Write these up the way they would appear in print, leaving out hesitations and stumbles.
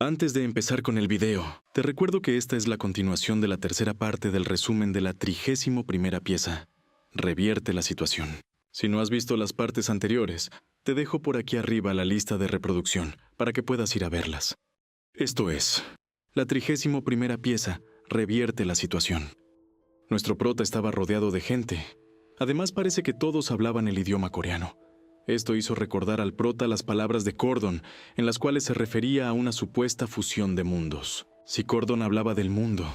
Antes de empezar con el video, te recuerdo que esta es la continuación de la tercera parte del resumen de la 31ª pieza. Revierte la situación. Si no has visto las partes anteriores, te dejo por aquí arriba la lista de reproducción para que puedas ir a verlas. Esto es, la 31ª pieza, Revierte la situación. Nuestro prota estaba rodeado de gente. Además parece que todos hablaban el idioma coreano. Esto hizo recordar al prota las palabras de Cordon, en las cuales se refería a una supuesta fusión de mundos. Si Cordon hablaba del mundo,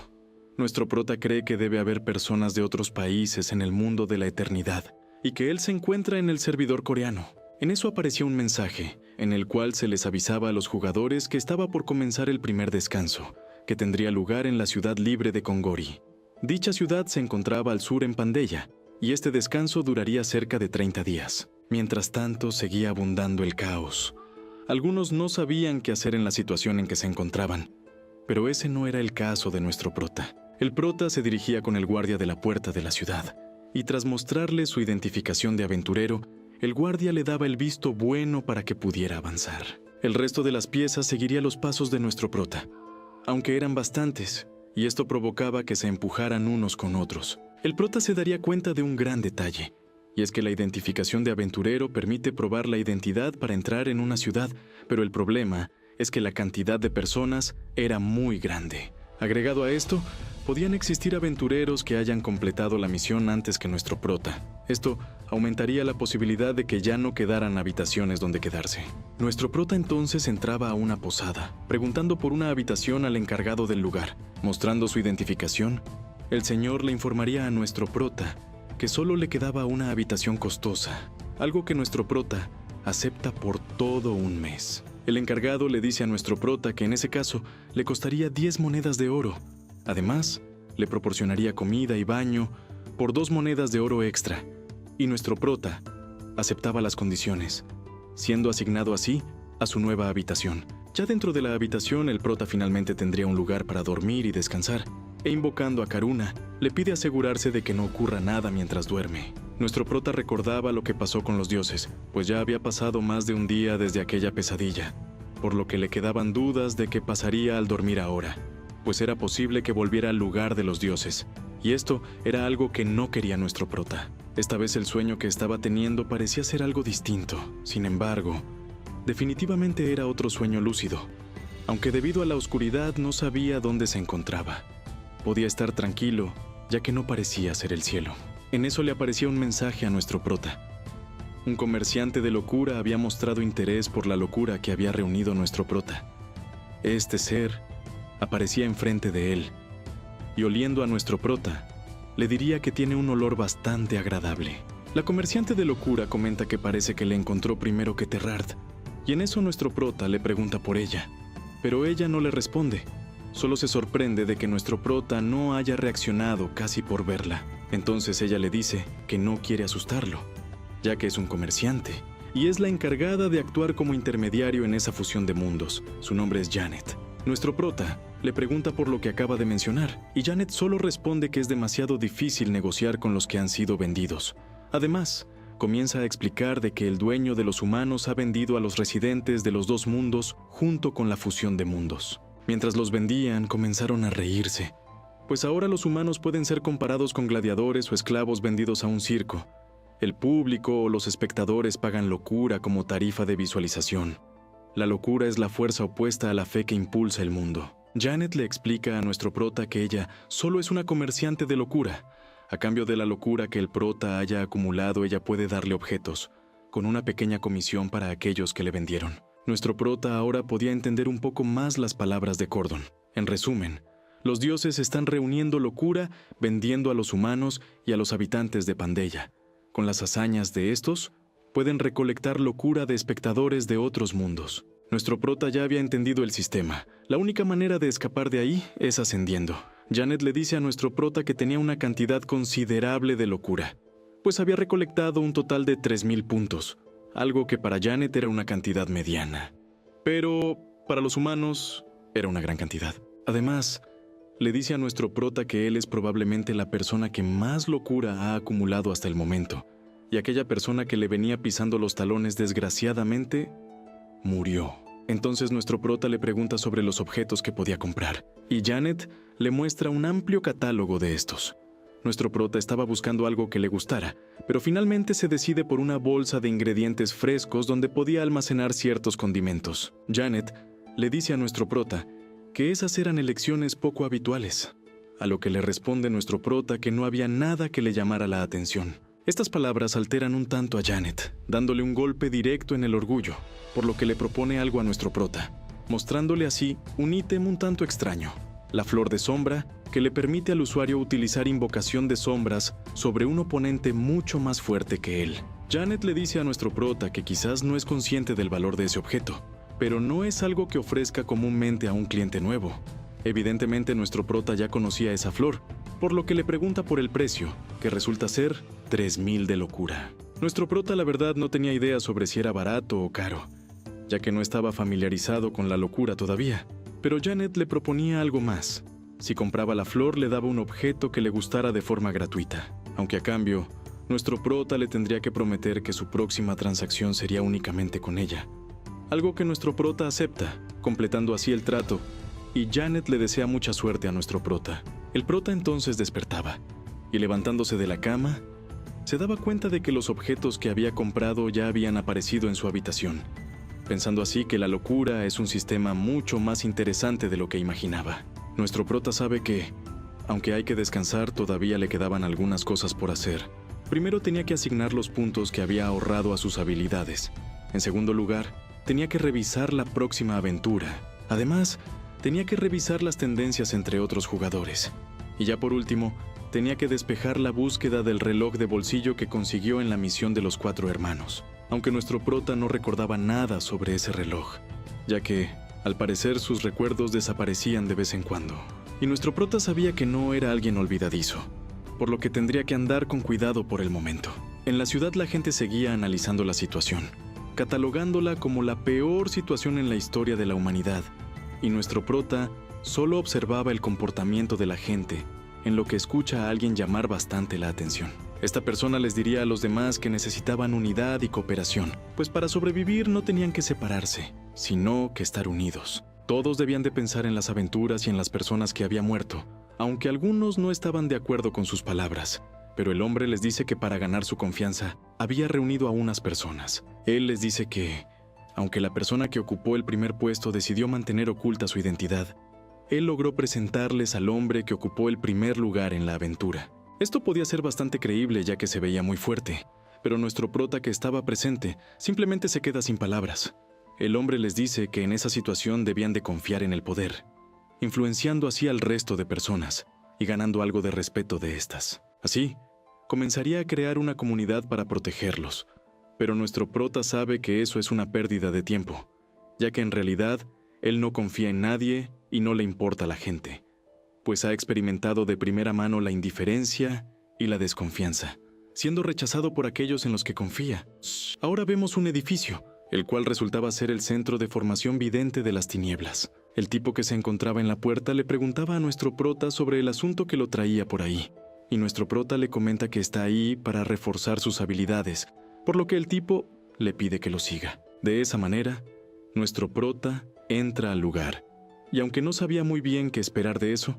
nuestro prota cree que debe haber personas de otros países en el mundo de la eternidad, y que él se encuentra en el servidor coreano. En eso apareció un mensaje, en el cual se les avisaba a los jugadores que estaba por comenzar el primer descanso, que tendría lugar en la ciudad libre de Kongori. Dicha ciudad se encontraba al sur en Pandeya, y este descanso duraría cerca de 30 días. Mientras tanto, seguía abundando el caos. Algunos no sabían qué hacer en la situación en que se encontraban, pero ese no era el caso de nuestro prota. El prota se dirigía con el guardia de la puerta de la ciudad, y tras mostrarle su identificación de aventurero, el guardia le daba el visto bueno para que pudiera avanzar. El resto de las piezas seguiría los pasos de nuestro prota, aunque eran bastantes, y esto provocaba que se empujaran unos con otros. El prota se daría cuenta de un gran detalle, y es que la identificación de aventurero permite probar la identidad para entrar en una ciudad, pero el problema es que la cantidad de personas era muy grande. Agregado a esto, podían existir aventureros que hayan completado la misión antes que nuestro prota. Esto aumentaría la posibilidad de que ya no quedaran habitaciones donde quedarse. Nuestro prota entonces entraba a una posada, preguntando por una habitación al encargado del lugar. Mostrando su identificación, el señor le informaría a nuestro prota que solo le quedaba una habitación costosa, algo que nuestro prota acepta por todo un mes. El encargado le dice a nuestro prota que en ese caso le costaría 10 monedas de oro. Además, le proporcionaría comida y baño por 2 monedas de oro extra. Y nuestro prota aceptaba las condiciones, siendo asignado así a su nueva habitación. Ya dentro de la habitación, el prota finalmente tendría un lugar para dormir y descansar, e invocando a Karuna, le pide asegurarse de que no ocurra nada mientras duerme. Nuestro prota recordaba lo que pasó con los dioses, pues ya había pasado más de un día desde aquella pesadilla, por lo que le quedaban dudas de qué pasaría al dormir ahora, pues era posible que volviera al lugar de los dioses, y esto era algo que no quería nuestro prota. Esta vez el sueño que estaba teniendo parecía ser algo distinto. Sin embargo, definitivamente era otro sueño lúcido, aunque debido a la oscuridad no sabía dónde se encontraba. Podía estar tranquilo, ya que no parecía ser el cielo. En eso le aparecía un mensaje a nuestro prota. Un comerciante de locura había mostrado interés por la locura que había reunido nuestro prota. Este ser aparecía enfrente de él, y oliendo a nuestro prota, le diría que tiene un olor bastante agradable. La comerciante de locura comenta que parece que le encontró primero que Terrard, y en eso nuestro prota le pregunta por ella, pero ella no le responde. Solo se sorprende de que nuestro prota no haya reaccionado casi por verla. Entonces ella le dice que no quiere asustarlo, ya que es un comerciante, y es la encargada de actuar como intermediario en esa fusión de mundos. Su nombre es Janet. Nuestro prota le pregunta por lo que acaba de mencionar, y Janet solo responde que es demasiado difícil negociar con los que han sido vendidos. Además, comienza a explicar de que el dueño de los humanos ha vendido a los residentes de los dos mundos junto con la fusión de mundos. Mientras los vendían, comenzaron a reírse, pues ahora los humanos pueden ser comparados con gladiadores o esclavos vendidos a un circo. El público o los espectadores pagan locura como tarifa de visualización. La locura es la fuerza opuesta a la fe que impulsa el mundo. Janet le explica a nuestro prota que ella solo es una comerciante de locura. A cambio de la locura que el prota haya acumulado, ella puede darle objetos, con una pequeña comisión para aquellos que le vendieron. Nuestro prota ahora podía entender un poco más las palabras de Cordon. En resumen, los dioses están reuniendo locura, vendiendo a los humanos y a los habitantes de Pandeya. Con las hazañas de estos, pueden recolectar locura de espectadores de otros mundos. Nuestro prota ya había entendido el sistema. La única manera de escapar de ahí es ascendiendo. Janet le dice a nuestro prota que tenía una cantidad considerable de locura, pues había recolectado un total de 3000 puntos. Algo que para Janet era una cantidad mediana, pero para los humanos era una gran cantidad. Además, le dice a nuestro prota que él es probablemente la persona que más locura ha acumulado hasta el momento, y aquella persona que le venía pisando los talones desgraciadamente murió. Entonces nuestro prota le pregunta sobre los objetos que podía comprar, y Janet le muestra un amplio catálogo de estos. Nuestro prota estaba buscando algo que le gustara, pero finalmente se decide por una bolsa de ingredientes frescos donde podía almacenar ciertos condimentos. Janet le dice a nuestro prota que esas eran elecciones poco habituales, a lo que le responde nuestro prota que no había nada que le llamara la atención. Estas palabras alteran un tanto a Janet, dándole un golpe directo en el orgullo, por lo que le propone algo a nuestro prota, mostrándole así un ítem un tanto extraño, la flor de sombra, que le permite al usuario utilizar invocación de sombras sobre un oponente mucho más fuerte que él. Janet le dice a nuestro prota que quizás no es consciente del valor de ese objeto, pero no es algo que ofrezca comúnmente a un cliente nuevo. Evidentemente nuestro prota ya conocía esa flor, por lo que le pregunta por el precio, que resulta ser 3,000 de locura. Nuestro prota la verdad no tenía idea sobre si era barato o caro, ya que no estaba familiarizado con la locura todavía, pero Janet le proponía algo más. Si compraba la flor le daba un objeto que le gustara de forma gratuita, aunque a cambio, nuestro prota le tendría que prometer que su próxima transacción sería únicamente con ella. Algo que nuestro prota acepta, completando así el trato, y Janet le desea mucha suerte a nuestro prota. El prota entonces despertaba, y levantándose de la cama, se daba cuenta de que los objetos que había comprado ya habían aparecido en su habitación, pensando así que la locura es un sistema mucho más interesante de lo que imaginaba. Nuestro prota sabe que, aunque hay que descansar, todavía le quedaban algunas cosas por hacer. Primero tenía que asignar los puntos que había ahorrado a sus habilidades. En segundo lugar, tenía que revisar la próxima aventura. Además, tenía que revisar las tendencias entre otros jugadores. Y ya por último, tenía que despejar la búsqueda del reloj de bolsillo que consiguió en la misión de los 4 hermanos. Aunque nuestro prota no recordaba nada sobre ese reloj, ya que, al parecer, sus recuerdos desaparecían de vez en cuando. Y nuestro prota sabía que no era alguien olvidadizo, por lo que tendría que andar con cuidado por el momento. En la ciudad la gente seguía analizando la situación, catalogándola como la peor situación en la historia de la humanidad, y nuestro prota solo observaba el comportamiento de la gente, en lo que escucha a alguien llamar bastante la atención. Esta persona les diría a los demás que necesitaban unidad y cooperación, pues para sobrevivir no tenían que separarse, sino que estar unidos. Todos debían de pensar en las aventuras y en las personas que había muerto, aunque algunos no estaban de acuerdo con sus palabras. Pero el hombre les dice que para ganar su confianza, había reunido a unas personas. Él les dice que, aunque la persona que ocupó el primer puesto decidió mantener oculta su identidad, él logró presentarles al hombre que ocupó el primer lugar en la aventura. Esto podía ser bastante creíble ya que se veía muy fuerte, pero nuestro prota que estaba presente simplemente se queda sin palabras. El hombre les dice que en esa situación debían de confiar en el poder, influenciando así al resto de personas y ganando algo de respeto de estas. Así, comenzaría a crear una comunidad para protegerlos, pero nuestro prota sabe que eso es una pérdida de tiempo, ya que en realidad él no confía en nadie y no le importa a la gente, pues ha experimentado de primera mano la indiferencia y la desconfianza, siendo rechazado por aquellos en los que confía. Ahora vemos un edificio, el cual resultaba ser el centro de formación vidente de las tinieblas. El tipo que se encontraba en la puerta le preguntaba a nuestro prota sobre el asunto que lo traía por ahí, y nuestro prota le comenta que está ahí para reforzar sus habilidades, por lo que el tipo le pide que lo siga. De esa manera, nuestro prota entra al lugar, y aunque no sabía muy bien qué esperar de eso,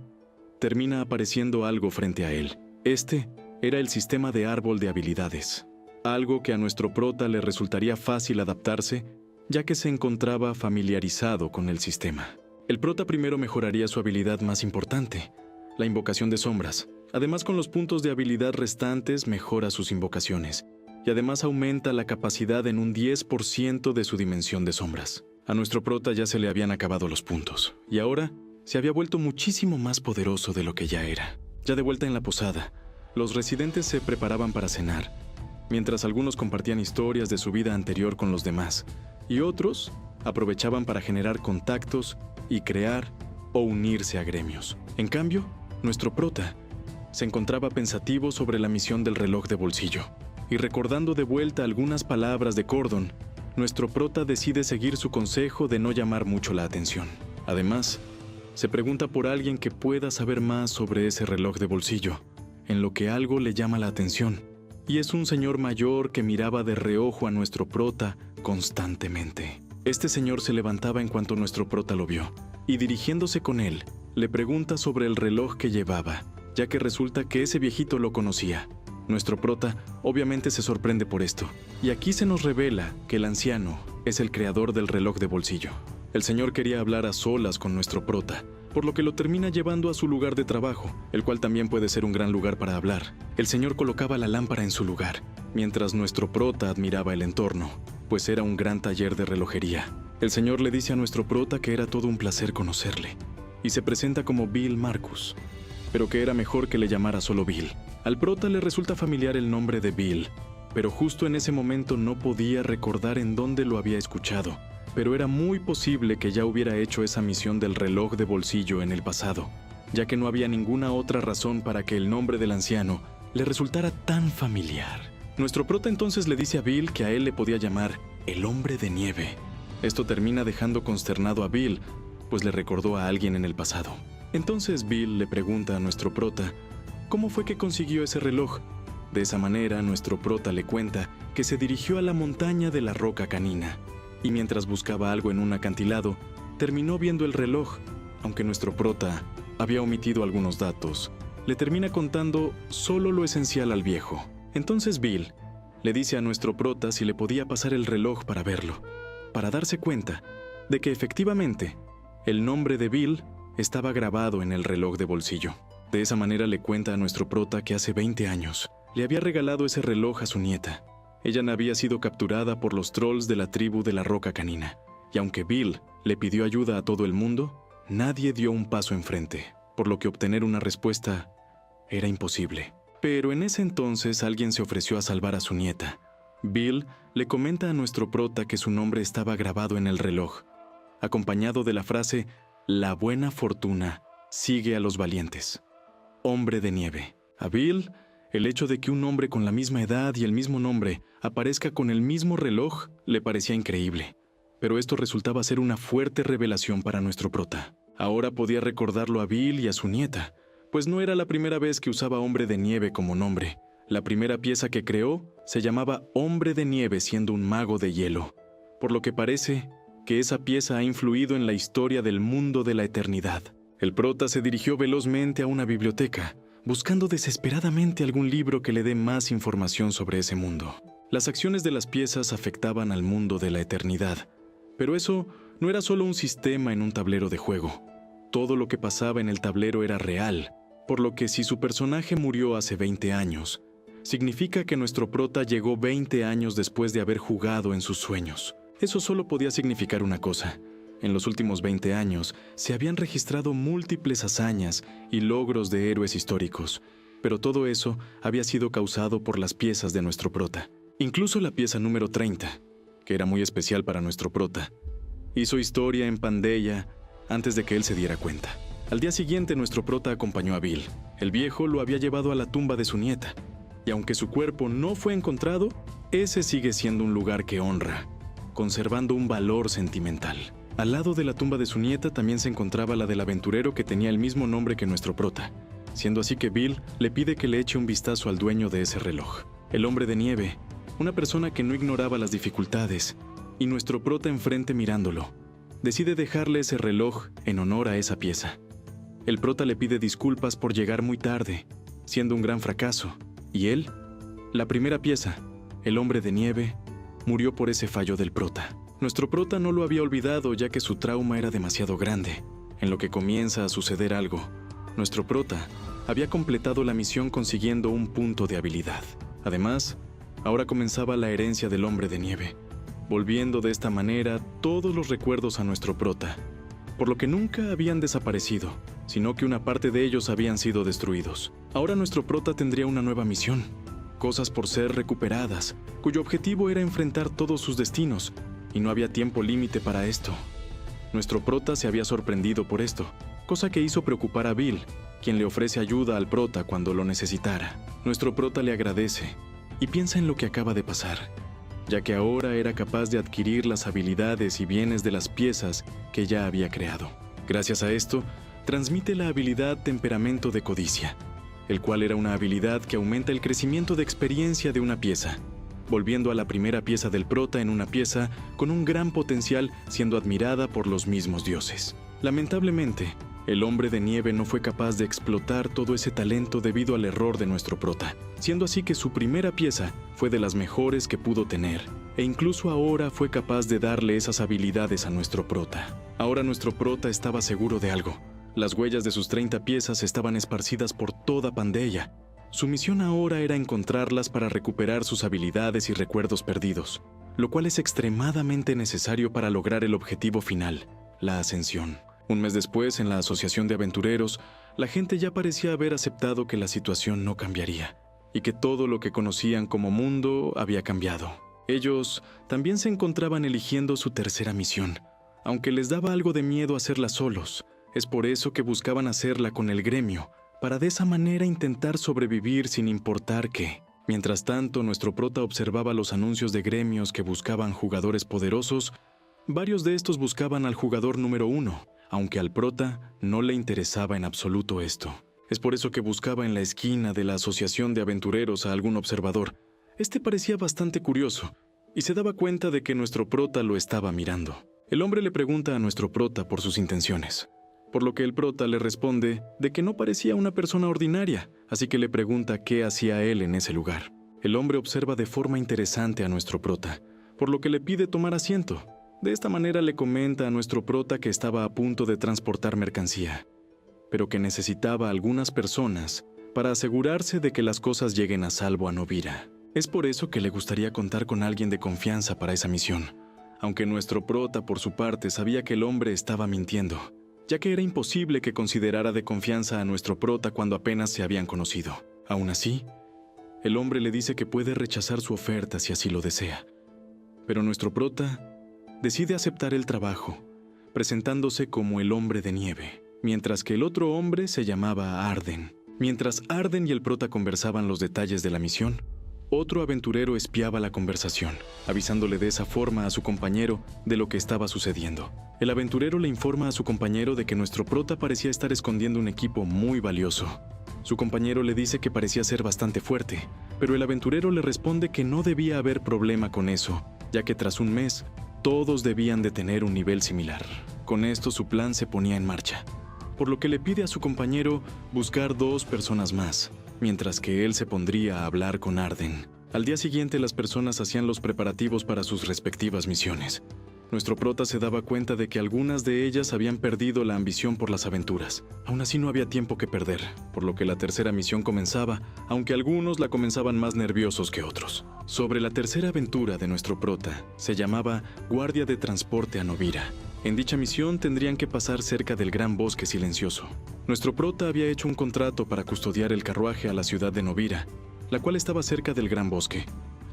termina apareciendo algo frente a él. Este era el sistema de árbol de habilidades, algo que a nuestro prota le resultaría fácil adaptarse, ya que se encontraba familiarizado con el sistema. El prota primero mejoraría su habilidad más importante, la invocación de sombras. Además, con los puntos de habilidad restantes mejora sus invocaciones, y además aumenta la capacidad en un 10% de su dimensión de sombras. A nuestro prota ya se le habían acabado los puntos, y ahora se había vuelto muchísimo más poderoso de lo que ya era. Ya de vuelta en la posada, los residentes se preparaban para cenar, mientras algunos compartían historias de su vida anterior con los demás, y otros aprovechaban para generar contactos y crear o unirse a gremios. En cambio, nuestro prota se encontraba pensativo sobre la misión del reloj de bolsillo, y recordando de vuelta algunas palabras de Cordon, nuestro prota decide seguir su consejo de no llamar mucho la atención. Además, se pregunta por alguien que pueda saber más sobre ese reloj de bolsillo, en lo que algo le llama la atención, y es un señor mayor que miraba de reojo a nuestro prota constantemente. Este señor se levantaba en cuanto nuestro prota lo vio, y dirigiéndose con él, le pregunta sobre el reloj que llevaba, ya que resulta que ese viejito lo conocía. Nuestro prota obviamente se sorprende por esto, y aquí se nos revela que el anciano es el creador del reloj de bolsillo. El señor quería hablar a solas con nuestro prota, por lo que lo termina llevando a su lugar de trabajo, el cual también puede ser un gran lugar para hablar. El señor colocaba la lámpara en su lugar, mientras nuestro prota admiraba el entorno, pues era un gran taller de relojería. El señor le dice a nuestro prota que era todo un placer conocerle, y se presenta como Bill Marcus, pero que era mejor que le llamara solo Bill. Al prota le resulta familiar el nombre de Bill, pero justo en ese momento no podía recordar en dónde lo había escuchado, pero era muy posible que ya hubiera hecho esa misión del reloj de bolsillo en el pasado, ya que no había ninguna otra razón para que el nombre del anciano le resultara tan familiar. Nuestro prota entonces le dice a Bill que a él le podía llamar el hombre de nieve. Esto termina dejando consternado a Bill, pues le recordó a alguien en el pasado. Entonces Bill le pregunta a nuestro prota cómo fue que consiguió ese reloj. De esa manera, nuestro prota le cuenta que se dirigió a la montaña de la Roca Canina, y mientras buscaba algo en un acantilado, terminó viendo el reloj. Aunque nuestro prota había omitido algunos datos, le termina contando solo lo esencial al viejo. Entonces Bill le dice a nuestro prota si le podía pasar el reloj para verlo, para darse cuenta de que efectivamente el nombre de Bill estaba grabado en el reloj de bolsillo. De esa manera le cuenta a nuestro prota que hace 20 años le había regalado ese reloj a su nieta. Ella había sido capturada por los trolls de la tribu de la Roca Canina, y aunque Bill le pidió ayuda a todo el mundo, nadie dio un paso enfrente, por lo que obtener una respuesta era imposible. Pero en ese entonces alguien se ofreció a salvar a su nieta. Bill le comenta a nuestro prota que su nombre estaba grabado en el reloj, acompañado de la frase «La buena fortuna sigue a los valientes». Hombre de nieve. A Bill, el hecho de que un hombre con la misma edad y el mismo nombre aparezca con el mismo reloj le parecía increíble. Pero esto resultaba ser una fuerte revelación para nuestro prota. Ahora podía recordarlo a Bill y a su nieta, pues no era la primera vez que usaba Hombre de Nieve como nombre. La primera pieza que creó se llamaba Hombre de Nieve, siendo un mago de hielo, por lo que parece que esa pieza ha influido en la historia del mundo de la eternidad. El prota se dirigió velozmente a una biblioteca, buscando desesperadamente algún libro que le dé más información sobre ese mundo. Las acciones de las piezas afectaban al mundo de la eternidad, pero eso no era solo un sistema en un tablero de juego. Todo lo que pasaba en el tablero era real, por lo que si su personaje murió hace 20 años, significa que nuestro prota llegó 20 años después de haber jugado en sus sueños. Eso solo podía significar una cosa. En los últimos 20 años se habían registrado múltiples hazañas y logros de héroes históricos, pero todo eso había sido causado por las piezas de nuestro prota. Incluso la pieza número 30, que era muy especial para nuestro prota, hizo historia en Pandeya antes de que él se diera cuenta. Al día siguiente nuestro prota acompañó a Bill. El viejo lo había llevado a la tumba de su nieta, y aunque su cuerpo no fue encontrado, ese sigue siendo un lugar que honra, conservando un valor sentimental. Al lado de la tumba de su nieta también se encontraba la del aventurero que tenía el mismo nombre que nuestro prota, siendo así que Bill le pide que le eche un vistazo al dueño de ese reloj, el hombre de nieve, una persona que no ignoraba las dificultades, y nuestro prota enfrente mirándolo, decide dejarle ese reloj en honor a esa pieza. El prota le pide disculpas por llegar muy tarde, siendo un gran fracaso, y él, la primera pieza, el hombre de nieve, murió por ese fallo del prota. Nuestro prota no lo había olvidado ya que su trauma era demasiado grande. En lo que comienza a suceder algo, nuestro prota había completado la misión consiguiendo un punto de habilidad. Además, ahora comenzaba la herencia del hombre de nieve, volviendo de esta manera todos los recuerdos a nuestro prota, por lo que nunca habían desaparecido, sino que una parte de ellos habían sido destruidos. Ahora nuestro prota tendría una nueva misión, cosas por ser recuperadas, cuyo objetivo era enfrentar todos sus destinos, y no había tiempo límite para esto. Nuestro prota se había sorprendido por esto, cosa que hizo preocupar a Bill, quien le ofrece ayuda al prota cuando lo necesitara. Nuestro prota le agradece y piensa en lo que acaba de pasar, ya que ahora era capaz de adquirir las habilidades y bienes de las piezas que ya había creado. Gracias a esto, transmite la habilidad Temperamento de Codicia, el cual era una habilidad que aumenta el crecimiento de experiencia de una pieza. volviendo a la primera pieza del prota en una pieza con un gran potencial, siendo admirada por los mismos dioses. Lamentablemente, el hombre de nieve no fue capaz de explotar todo ese talento debido al error de nuestro prota, siendo así que su primera pieza fue de las mejores que pudo tener, e incluso ahora fue capaz de darle esas habilidades a nuestro prota. Ahora nuestro prota estaba seguro de algo. Las huellas de sus 30 piezas estaban esparcidas por toda Pandeia. Su misión ahora era encontrarlas para recuperar sus habilidades y recuerdos perdidos, lo cual es extremadamente necesario para lograr el objetivo final, la ascensión. Un mes después, en la Asociación de Aventureros, la gente ya parecía haber aceptado que la situación no cambiaría, y que todo lo que conocían como mundo había cambiado. Ellos también se encontraban eligiendo su tercera misión, aunque les daba algo de miedo hacerla solos. Es por eso que buscaban hacerla con el gremio, para de esa manera intentar sobrevivir sin importar qué. Mientras tanto, nuestro prota observaba los anuncios de gremios que buscaban jugadores poderosos. Varios de estos buscaban al jugador número 1, aunque al prota no le interesaba en absoluto esto. Es por eso que buscaba en la esquina de la Asociación de Aventureros a algún observador. Este parecía bastante curioso, y se daba cuenta de que nuestro prota lo estaba mirando. El hombre le pregunta a nuestro prota por sus intenciones, por lo que el prota le responde de que no parecía una persona ordinaria, así que le pregunta qué hacía él en ese lugar. El hombre observa de forma interesante a nuestro prota, por lo que le pide tomar asiento. De esta manera le comenta a nuestro prota que estaba a punto de transportar mercancía, pero que necesitaba algunas personas para asegurarse de que las cosas lleguen a salvo a Novira. Es por eso que le gustaría contar con alguien de confianza para esa misión, aunque nuestro prota por su parte sabía que el hombre estaba mintiendo, ya que era imposible que considerara de confianza a nuestro prota cuando apenas se habían conocido. Aún así, el hombre le dice que puede rechazar su oferta si así lo desea, pero nuestro prota decide aceptar el trabajo, presentándose como el hombre de nieve, mientras que el otro hombre se llamaba Arden. Mientras Arden y el prota conversaban los detalles de la misión, otro aventurero espiaba la conversación, avisándole de esa forma a su compañero de lo que estaba sucediendo. El aventurero le informa a su compañero de que nuestro prota parecía estar escondiendo un equipo muy valioso. Su compañero le dice que parecía ser bastante fuerte, pero el aventurero le responde que no debía haber problema con eso, ya que tras un mes, todos debían de tener un nivel similar. Con esto su plan se ponía en marcha, por lo que le pide a su compañero buscar 2 personas más, mientras que él se pondría a hablar con Arden. Al día siguiente las personas hacían los preparativos para sus respectivas misiones. Nuestro prota se daba cuenta de que algunas de ellas habían perdido la ambición por las aventuras. Aún así no había tiempo que perder, por lo que la tercera misión comenzaba, aunque algunos la comenzaban más nerviosos que otros. Sobre la tercera aventura de nuestro prota, se llamaba Guardia de Transporte a Novira. En dicha misión tendrían que pasar cerca del Gran Bosque Silencioso. Nuestro prota había hecho un contrato para custodiar el carruaje a la ciudad de Novira, la cual estaba cerca del Gran Bosque,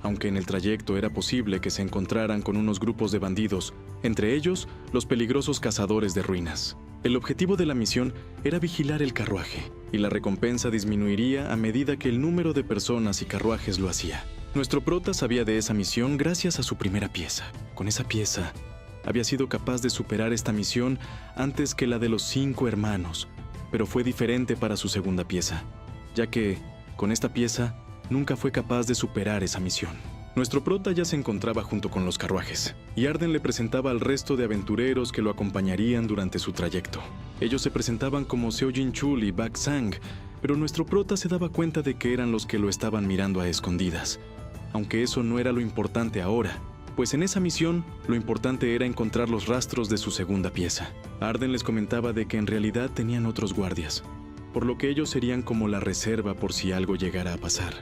aunque en el trayecto era posible que se encontraran con unos grupos de bandidos, entre ellos los peligrosos cazadores de ruinas. El objetivo de la misión era vigilar el carruaje, y la recompensa disminuiría a medida que el número de personas y carruajes lo hacía. Nuestro prota sabía de esa misión gracias a su primera pieza. Con esa pieza, había sido capaz de superar esta misión antes que la de los 5 hermanos, pero fue diferente para su segunda pieza, ya que, con esta pieza, nunca fue capaz de superar esa misión. Nuestro prota ya se encontraba junto con los carruajes, y Arden le presentaba al resto de aventureros que lo acompañarían durante su trayecto. Ellos se presentaban como Seojin Chul y Bak Sang, pero nuestro prota se daba cuenta de que eran los que lo estaban mirando a escondidas, aunque eso no era lo importante ahora, pues en esa misión lo importante era encontrar los rastros de su segunda pieza. Arden les comentaba de que en realidad tenían otros guardias, por lo que ellos serían como la reserva por si algo llegara a pasar.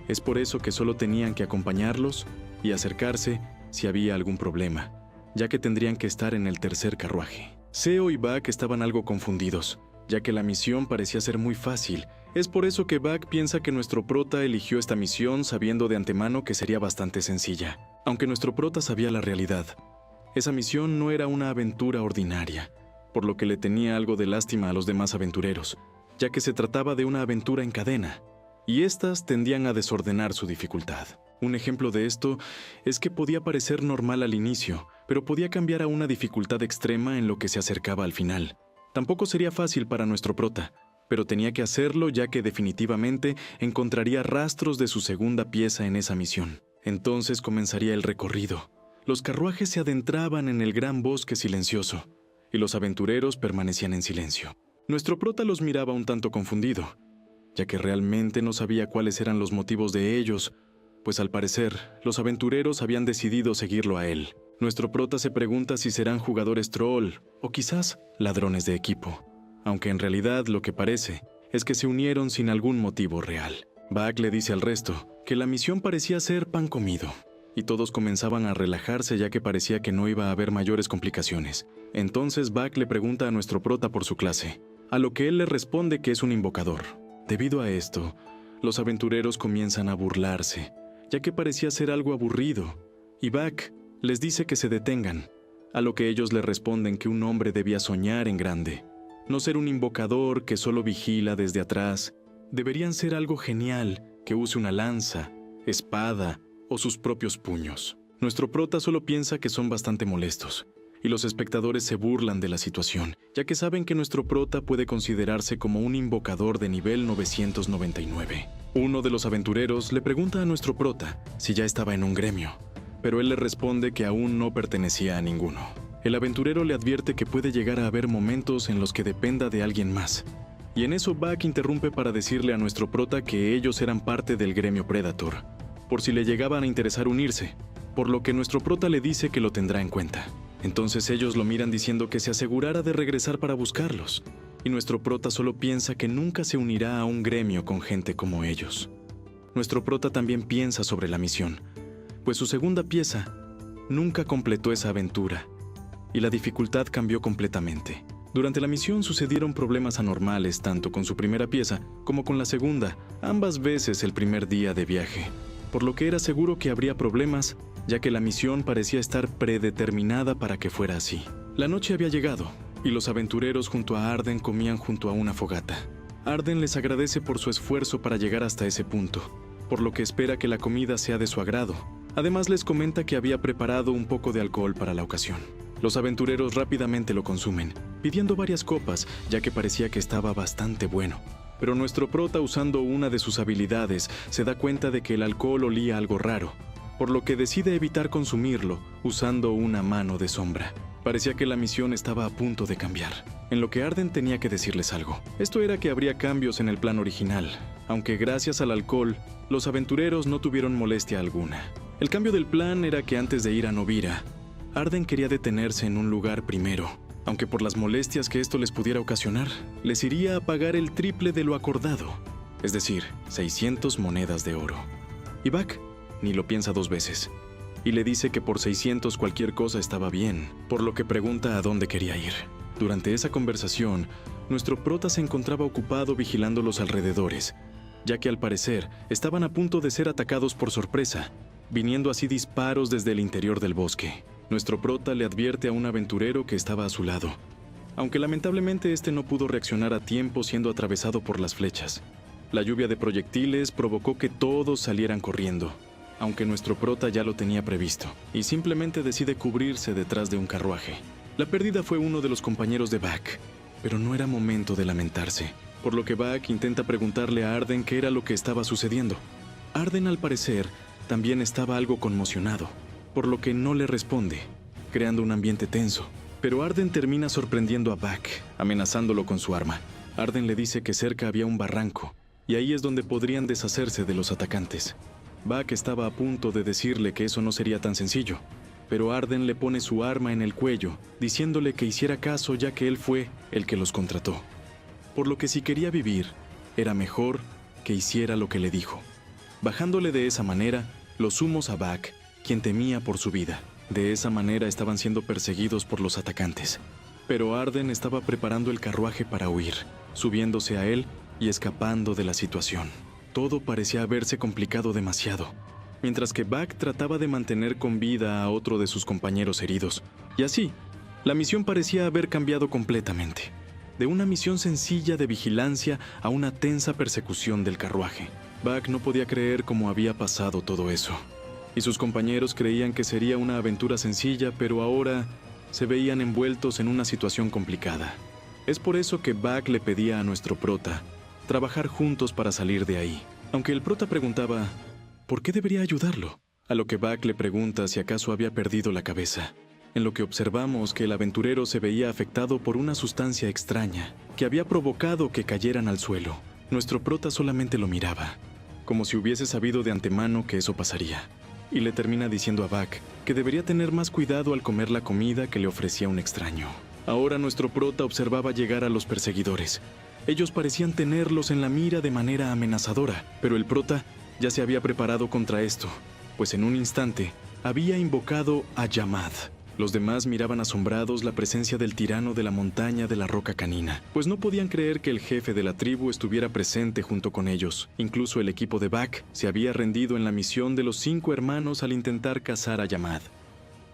Es por eso que solo tenían que acompañarlos y acercarse si había algún problema, ya que tendrían que estar en el tercer carruaje. Seo y Bak estaban algo confundidos, ya que la misión parecía ser muy fácil. Es por eso que Bak piensa que nuestro prota eligió esta misión sabiendo de antemano que sería bastante sencilla. Aunque nuestro prota sabía la realidad, esa misión no era una aventura ordinaria, por lo que le tenía algo de lástima a los demás aventureros, ya que se trataba de una aventura en cadena, y éstas tendían a desordenar su dificultad. Un ejemplo de esto es que podía parecer normal al inicio, pero podía cambiar a una dificultad extrema en lo que se acercaba al final. Tampoco sería fácil para nuestro prota, pero tenía que hacerlo ya que definitivamente encontraría rastros de su segunda pieza en esa misión. Entonces comenzaría el recorrido. Los carruajes se adentraban en el gran bosque silencioso, y los aventureros permanecían en silencio. Nuestro prota los miraba un tanto confundido, ya que realmente no sabía cuáles eran los motivos de ellos, pues al parecer, los aventureros habían decidido seguirlo a él. Nuestro prota se pregunta si serán jugadores troll o quizás ladrones de equipo, aunque en realidad lo que parece es que se unieron sin algún motivo real. Buck le dice al resto que la misión parecía ser pan comido, y todos comenzaban a relajarse ya que parecía que no iba a haber mayores complicaciones. Entonces Buck le pregunta a nuestro prota por su clase, a lo que él le responde que es un invocador. Debido a esto, los aventureros comienzan a burlarse, ya que parecía ser algo aburrido, y Buck les dice que se detengan, a lo que ellos le responden que un hombre debía soñar en grande, no ser un invocador que solo vigila desde atrás. Deberían ser algo genial, que use una lanza, espada o sus propios puños. Nuestro prota solo piensa que son bastante molestos, y los espectadores se burlan de la situación, ya que saben que nuestro prota puede considerarse como un invocador de nivel 999. Uno de los aventureros le pregunta a nuestro prota si ya estaba en un gremio, pero él le responde que aún no pertenecía a ninguno. El aventurero le advierte que puede llegar a haber momentos en los que dependa de alguien más, y en eso Buck interrumpe para decirle a nuestro prota que ellos eran parte del gremio Predator, por si le llegaban a interesar unirse, por lo que nuestro prota le dice que lo tendrá en cuenta. Entonces ellos lo miran diciendo que se asegurara de regresar para buscarlos, y nuestro prota solo piensa que nunca se unirá a un gremio con gente como ellos. Nuestro prota también piensa sobre la misión, pues su segunda pieza nunca completó esa aventura, y la dificultad cambió completamente. Durante la misión sucedieron problemas anormales tanto con su primera pieza como con la segunda, ambas veces el primer día de viaje, por lo que era seguro que habría problemas, ya que la misión parecía estar predeterminada para que fuera así. La noche había llegado, y los aventureros junto a Arden comían junto a una fogata. Arden les agradece por su esfuerzo para llegar hasta ese punto, por lo que espera que la comida sea de su agrado. Además les comenta que había preparado un poco de alcohol para la ocasión. Los aventureros rápidamente lo consumen, pidiendo varias copas, ya que parecía que estaba bastante bueno. Pero nuestro prota, usando una de sus habilidades, se da cuenta de que el alcohol olía algo raro, por lo que decide evitar consumirlo, usando una mano de sombra. Parecía que la misión estaba a punto de cambiar, en lo que Arden tenía que decirles algo. Esto era que habría cambios en el plan original, aunque gracias al alcohol, los aventureros no tuvieron molestia alguna. El cambio del plan era que antes de ir a Novira, Arden quería detenerse en un lugar primero, aunque por las molestias que esto les pudiera ocasionar, les iría a pagar el triple de lo acordado, es decir, 600 monedas de oro. Y Buck ni lo piensa dos veces, y le dice que por 600 cualquier cosa estaba bien, por lo que pregunta a dónde quería ir. Durante esa conversación, nuestro prota se encontraba ocupado vigilando los alrededores, ya que al parecer estaban a punto de ser atacados por sorpresa, viniendo así disparos desde el interior del bosque. Nuestro prota le advierte a un aventurero que estaba a su lado, aunque lamentablemente este no pudo reaccionar a tiempo siendo atravesado por las flechas. La lluvia de proyectiles provocó que todos salieran corriendo, aunque nuestro prota ya lo tenía previsto, y simplemente decide cubrirse detrás de un carruaje. La pérdida fue uno de los compañeros de Buck, pero no era momento de lamentarse, por lo que Buck intenta preguntarle a Arden qué era lo que estaba sucediendo. Arden, al parecer, también estaba algo conmocionado, por lo que no le responde, creando un ambiente tenso. Pero Arden termina sorprendiendo a Buck, amenazándolo con su arma. Arden le dice que cerca había un barranco, y ahí es donde podrían deshacerse de los atacantes. Buck estaba a punto de decirle que eso no sería tan sencillo, pero Arden le pone su arma en el cuello, diciéndole que hiciera caso ya que él fue el que los contrató. Por lo que si quería vivir, era mejor que hiciera lo que le dijo. Bajándole de esa manera, los sumos a Buck, quien temía por su vida. De esa manera estaban siendo perseguidos por los atacantes. Pero Arden estaba preparando el carruaje para huir, subiéndose a él y escapando de la situación. Todo parecía haberse complicado demasiado, mientras que Buck trataba de mantener con vida a otro de sus compañeros heridos. Y así, la misión parecía haber cambiado completamente, de una misión sencilla de vigilancia a una tensa persecución del carruaje. Buck no podía creer cómo había pasado todo eso, y sus compañeros creían que sería una aventura sencilla, pero ahora se veían envueltos en una situación complicada. Es por eso que Buck le pedía a nuestro prota trabajar juntos para salir de ahí. Aunque el prota preguntaba, ¿por qué debería ayudarlo? a lo que Buck le pregunta si acaso había perdido la cabeza, en lo que observamos que el aventurero se veía afectado por una sustancia extraña que había provocado que cayeran al suelo. Nuestro prota solamente lo miraba, como si hubiese sabido de antemano que eso pasaría, y le termina diciendo a Buck que debería tener más cuidado al comer la comida que le ofrecía un extraño. Ahora nuestro prota observaba llegar a los perseguidores. Ellos parecían tenerlos en la mira de manera amenazadora, pero el prota ya se había preparado contra esto, pues en un instante había invocado a Yamad. Los demás miraban asombrados la presencia del tirano de la montaña de la roca canina, pues no podían creer que el jefe de la tribu estuviera presente junto con ellos. Incluso el equipo de Buck se había rendido en la misión de los 5 hermanos al intentar cazar a Yamad,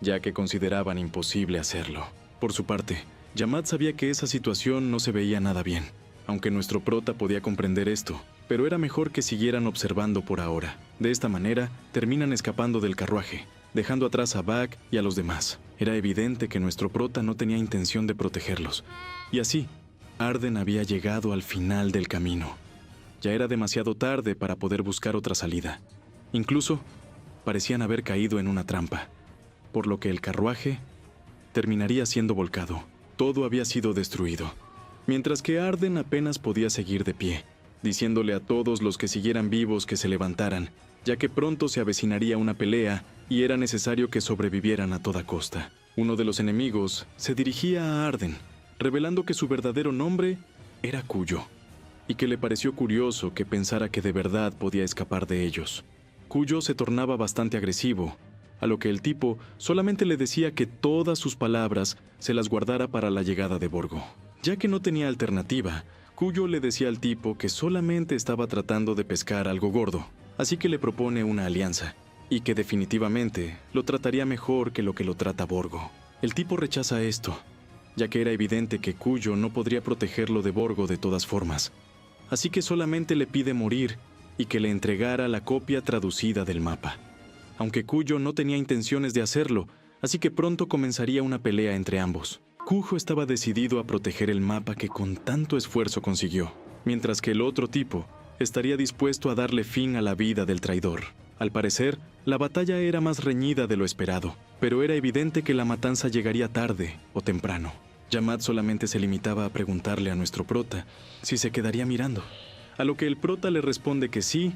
ya que consideraban imposible hacerlo. Por su parte, Yamad sabía que esa situación no se veía nada bien, aunque nuestro prota podía comprender esto, pero era mejor que siguieran observando por ahora. De esta manera, terminan escapando del carruaje, dejando atrás a Buck y a los demás. Era evidente que nuestro prota no tenía intención de protegerlos. Y así, Arden había llegado al final del camino. Ya era demasiado tarde para poder buscar otra salida. Incluso, parecían haber caído en una trampa, por lo que el carruaje terminaría siendo volcado. Todo había sido destruido, mientras que Arden apenas podía seguir de pie, diciéndole a todos los que siguieran vivos que se levantaran, ya que pronto se avecinaría una pelea y era necesario que sobrevivieran a toda costa. Uno de los enemigos se dirigía a Arden, revelando que su verdadero nombre era Cuyo, y que le pareció curioso que pensara que de verdad podía escapar de ellos. Cuyo se tornaba bastante agresivo, a lo que el tipo solamente le decía que todas sus palabras se las guardara para la llegada de Borgo. Ya que no tenía alternativa, Cuyo le decía al tipo que solamente estaba tratando de pescar algo gordo, así que le propone una alianza, y que definitivamente lo trataría mejor que lo que lo trata Borgo. El tipo rechaza esto, ya que era evidente que Cuyo no podría protegerlo de Borgo de todas formas, así que solamente le pide morir y que le entregara la copia traducida del mapa. Aunque Cuyo no tenía intenciones de hacerlo, así que pronto comenzaría una pelea entre ambos. Cujo estaba decidido a proteger el mapa que con tanto esfuerzo consiguió, mientras que el otro tipo estaría dispuesto a darle fin a la vida del traidor. Al parecer, la batalla era más reñida de lo esperado, pero era evidente que la matanza llegaría tarde o temprano. Yamad solamente se limitaba a preguntarle a nuestro prota si se quedaría mirando, a lo que el prota le responde que sí,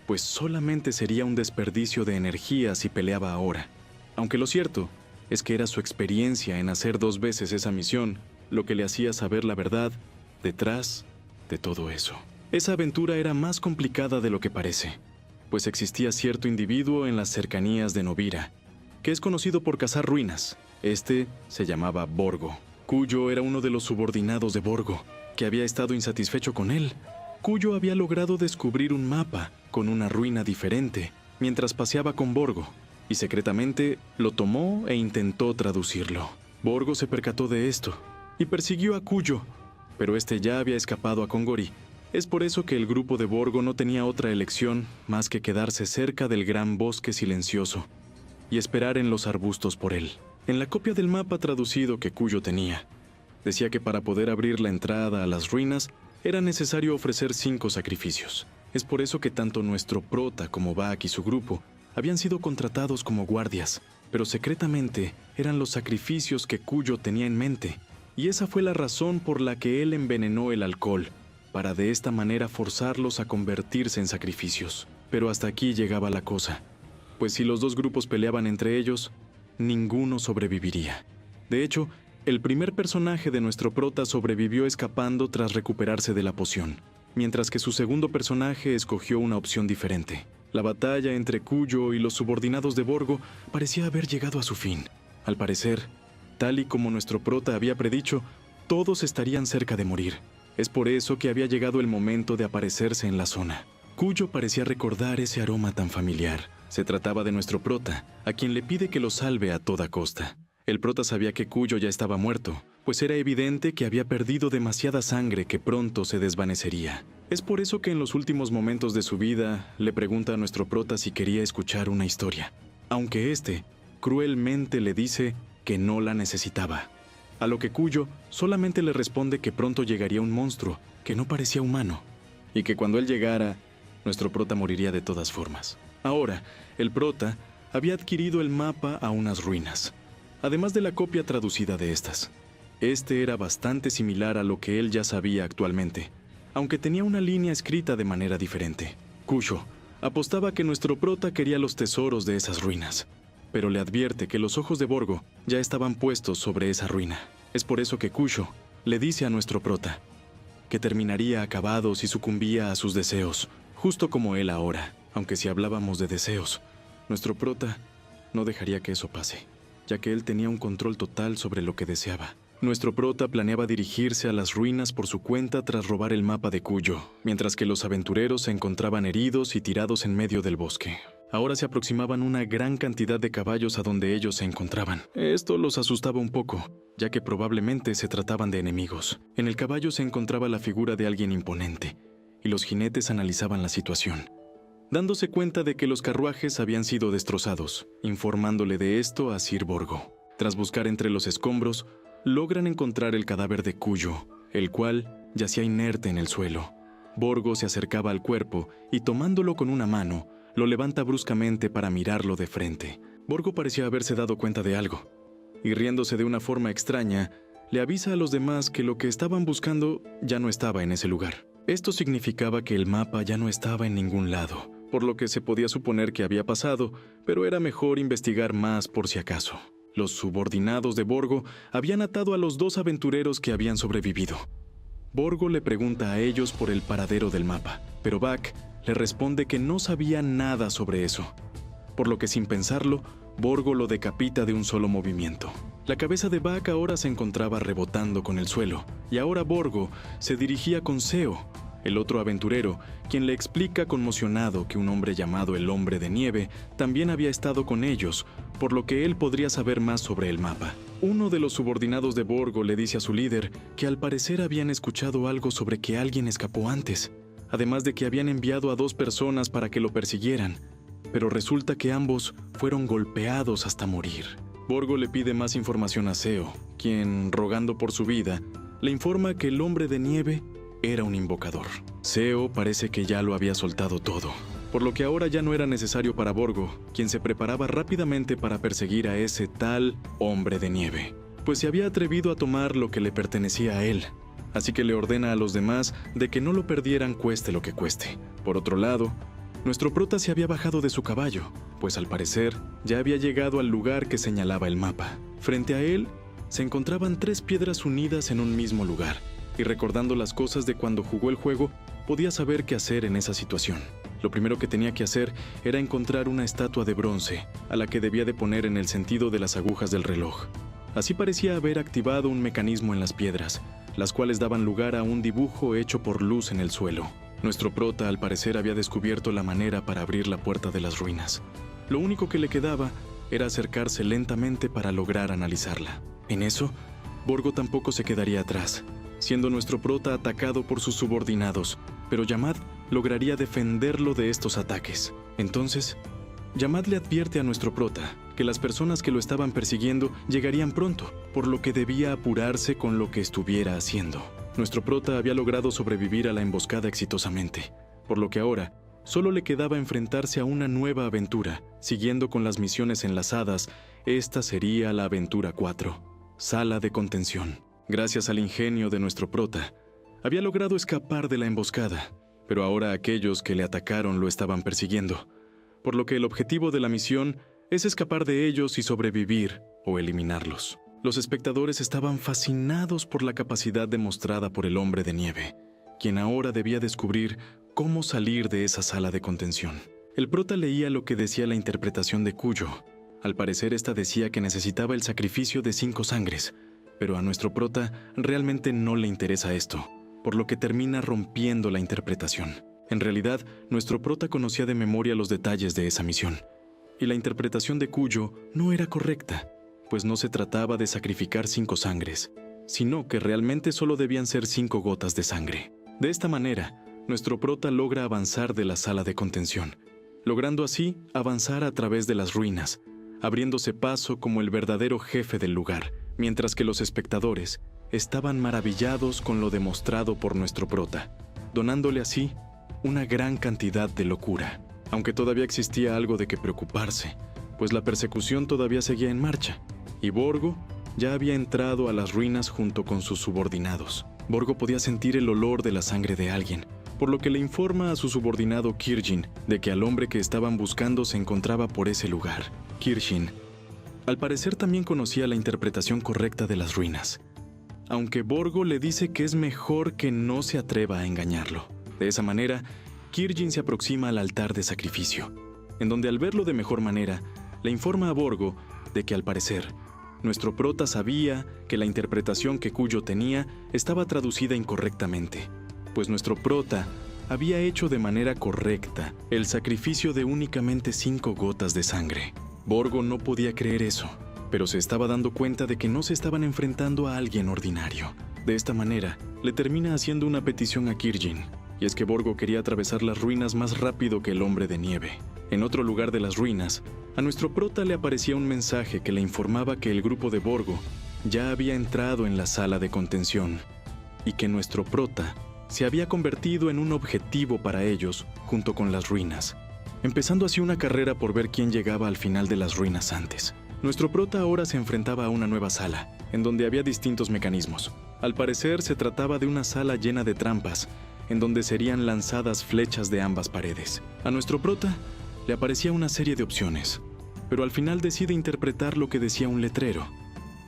pues solamente sería un desperdicio de energía si peleaba ahora. Aunque lo cierto es que era su experiencia en hacer 2 veces esa misión lo que le hacía saber la verdad detrás de todo eso. Esa aventura era más complicada de lo que parece, pues existía cierto individuo en las cercanías de Novira, que es conocido por cazar ruinas. Este se llamaba Borgo. Cuyo era uno de los subordinados de Borgo, que había estado insatisfecho con él. Cuyo había logrado descubrir un mapa con una ruina diferente mientras paseaba con Borgo, y secretamente lo tomó e intentó traducirlo. Borgo se percató de esto y persiguió a Cuyo, pero este ya había escapado a Kongori. Es por eso que el grupo de Borgo no tenía otra elección más que quedarse cerca del gran bosque silencioso y esperar en los arbustos por él. En la copia del mapa traducido que Cuyo tenía, decía que para poder abrir la entrada a las ruinas era necesario ofrecer 5 sacrificios. Es por eso que tanto nuestro prota como Buck y su grupo habían sido contratados como guardias, pero secretamente eran los sacrificios que Cuyo tenía en mente, y esa fue la razón por la que él envenenó el alcohol, para de esta manera forzarlos a convertirse en sacrificios. Pero hasta aquí llegaba la cosa, pues si los 2 grupos peleaban entre ellos, ninguno sobreviviría. De hecho, el primer personaje de nuestro prota sobrevivió escapando tras recuperarse de la poción, mientras que su segundo personaje escogió una opción diferente. La batalla entre Cuyo y los subordinados de Borgo parecía haber llegado a su fin. Al parecer, tal y como nuestro prota había predicho, todos estarían cerca de morir. Es por eso que había llegado el momento de aparecerse en la zona. Cuyo parecía recordar ese aroma tan familiar. Se trataba de nuestro prota, a quien le pide que lo salve a toda costa. El prota sabía que Cuyo ya estaba muerto, pues era evidente que había perdido demasiada sangre que pronto se desvanecería. Es por eso que en los últimos momentos de su vida le pregunta a nuestro prota si quería escuchar una historia, aunque este cruelmente le dice que no la necesitaba. A lo que Cuyo solamente le responde que pronto llegaría un monstruo que no parecía humano, y que cuando él llegara, nuestro prota moriría de todas formas. Ahora, el prota había adquirido el mapa a unas ruinas, además de la copia traducida de estas. Este era bastante similar a lo que él ya sabía actualmente, aunque tenía una línea escrita de manera diferente. Kusho apostaba que nuestro prota quería los tesoros de esas ruinas, pero le advierte que los ojos de Borgo ya estaban puestos sobre esa ruina. Es por eso que Kusho le dice a nuestro prota que terminaría acabado si sucumbía a sus deseos, justo como él ahora. Aunque si hablábamos de deseos, nuestro prota no dejaría que eso pase, ya que él tenía un control total sobre lo que deseaba. Nuestro prota planeaba dirigirse a las ruinas por su cuenta tras robar el mapa de Kujo, mientras que los aventureros se encontraban heridos y tirados en medio del bosque. Ahora se aproximaban una gran cantidad de caballos a donde ellos se encontraban. Esto los asustaba un poco, ya que probablemente se trataban de enemigos. En el caballo se encontraba la figura de alguien imponente, y los jinetes analizaban la situación, dándose cuenta de que los carruajes habían sido destrozados, informándole de esto a Sir Borgo. Tras buscar entre los escombros, logran encontrar el cadáver de Kujo, el cual yacía inerte en el suelo. Borgo se acercaba al cuerpo y, tomándolo con una mano, lo levanta bruscamente para mirarlo de frente. Borgo parecía haberse dado cuenta de algo, y riéndose de una forma extraña, le avisa a los demás que lo que estaban buscando ya no estaba en ese lugar. Esto significaba que el mapa ya no estaba en ningún lado, por lo que se podía suponer que había pasado, pero era mejor investigar más por si acaso. Los subordinados de Borgo habían atado a los 2 aventureros que habían sobrevivido. Borgo le pregunta a ellos por el paradero del mapa, pero Buck le responde que no sabía nada sobre eso, por lo que sin pensarlo, Borgo lo decapita de un solo movimiento. La cabeza de Buck ahora se encontraba rebotando con el suelo, y ahora Borgo se dirigía con Seo, el otro aventurero, quien le explica conmocionado que un hombre llamado el Hombre de Nieve también había estado con ellos, por lo que él podría saber más sobre el mapa. Uno de los subordinados de Borgo le dice a su líder que al parecer habían escuchado algo sobre que alguien escapó antes, además de que habían enviado a 2 personas para que lo persiguieran, pero resulta que ambos fueron golpeados hasta morir. Borgo le pide más información a Seo, quien, rogando por su vida, le informa que el Hombre de Nieve era un invocador. Seo parece que ya lo había soltado todo, por lo que ahora ya no era necesario para Borgo, quien se preparaba rápidamente para perseguir a ese tal Hombre de Nieve, pues se había atrevido a tomar lo que le pertenecía a él, así que le ordena a los demás de que no lo perdieran cueste lo que cueste. Por otro lado, nuestro prota se había bajado de su caballo, pues al parecer ya había llegado al lugar que señalaba el mapa. Frente a él se encontraban 3 piedras unidas en un mismo lugar, y recordando las cosas de cuando jugó el juego, podía saber qué hacer en esa situación. Lo primero que tenía que hacer era encontrar una estatua de bronce, a la que debía de poner en el sentido de las agujas del reloj. Así parecía haber activado un mecanismo en las piedras, las cuales daban lugar a un dibujo hecho por luz en el suelo. Nuestro prota al parecer había descubierto la manera para abrir la puerta de las ruinas. Lo único que le quedaba era acercarse lentamente para lograr analizarla. En eso, Borgo tampoco se quedaría atrás, siendo nuestro prota atacado por sus subordinados, pero Yamad lograría defenderlo de estos ataques. Entonces, Yamad le advierte a nuestro prota que las personas que lo estaban persiguiendo llegarían pronto, por lo que debía apurarse con lo que estuviera haciendo. Nuestro prota había logrado sobrevivir a la emboscada exitosamente, por lo que ahora solo le quedaba enfrentarse a una nueva aventura. Siguiendo con las misiones enlazadas, esta sería la aventura 4, Sala de Contención. Gracias al ingenio de nuestro prota, había logrado escapar de la emboscada, pero ahora aquellos que le atacaron lo estaban persiguiendo, por lo que el objetivo de la misión es escapar de ellos y sobrevivir o eliminarlos. Los espectadores estaban fascinados por la capacidad demostrada por el Hombre de Nieve, quien ahora debía descubrir cómo salir de esa sala de contención. El prota leía lo que decía la interpretación de Kujo. Al parecer esta decía que necesitaba el sacrificio de 5 sangres, pero a nuestro prota realmente no le interesa esto, por lo que termina rompiendo la interpretación. En realidad, nuestro prota conocía de memoria los detalles de esa misión, y la interpretación de Kujo no era correcta, pues no se trataba de sacrificar 5 sangres, sino que realmente solo debían ser 5 gotas de sangre. De esta manera, nuestro prota logra avanzar de la sala de contención, logrando así avanzar a través de las ruinas, abriéndose paso como el verdadero jefe del lugar, mientras que los espectadores estaban maravillados con lo demostrado por nuestro prota, donándole así una gran cantidad de locura. Aunque todavía existía algo de qué preocuparse, pues la persecución todavía seguía en marcha, y Borgo ya había entrado a las ruinas junto con sus subordinados. Borgo podía sentir el olor de la sangre de alguien, por lo que le informa a su subordinado Kirjin de que al hombre que estaban buscando se encontraba por ese lugar. Kirjin, al parecer, también conocía la interpretación correcta de las ruinas, aunque Borgo le dice que es mejor que no se atreva a engañarlo. De esa manera, Kirjin se aproxima al altar de sacrificio, en donde al verlo de mejor manera, le informa a Borgo de que al parecer, nuestro prota sabía que la interpretación que Kujo tenía estaba traducida incorrectamente, pues nuestro prota había hecho de manera correcta el sacrificio de únicamente 5 gotas de sangre. Borgo no podía creer eso, pero se estaba dando cuenta de que no se estaban enfrentando a alguien ordinario. De esta manera, le termina haciendo una petición a Kirjin, y es que Borgo quería atravesar las ruinas más rápido que el hombre de nieve. En otro lugar de las ruinas, a nuestro prota le aparecía un mensaje que le informaba que el grupo de Borgo ya había entrado en la sala de contención y que nuestro prota se había convertido en un objetivo para ellos junto con las ruinas, empezando así una carrera por ver quién llegaba al final de las ruinas antes. Nuestro prota ahora se enfrentaba a una nueva sala, en donde había distintos mecanismos. Al parecer se trataba de una sala llena de trampas, en donde serían lanzadas flechas de ambas paredes. A nuestro prota le aparecía una serie de opciones, pero al final decide interpretar lo que decía un letrero,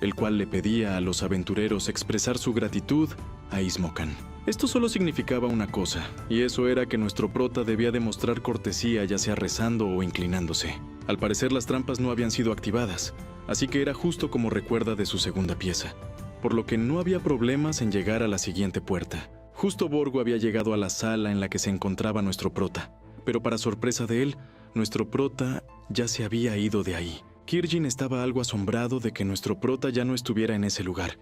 el cual le pedía a los aventureros expresar su gratitud a Ismokan. Esto solo significaba una cosa, y eso era que nuestro prota debía demostrar cortesía, ya sea rezando o inclinándose. Al parecer las trampas no habían sido activadas, así que era justo como recuerda de su segunda pieza, por lo que no había problemas en llegar a la siguiente puerta. Justo Borgo había llegado a la sala en la que se encontraba nuestro prota, pero para sorpresa de él, nuestro prota ya se había ido de ahí. Kirjin estaba algo asombrado de que nuestro prota ya no estuviera en ese lugar,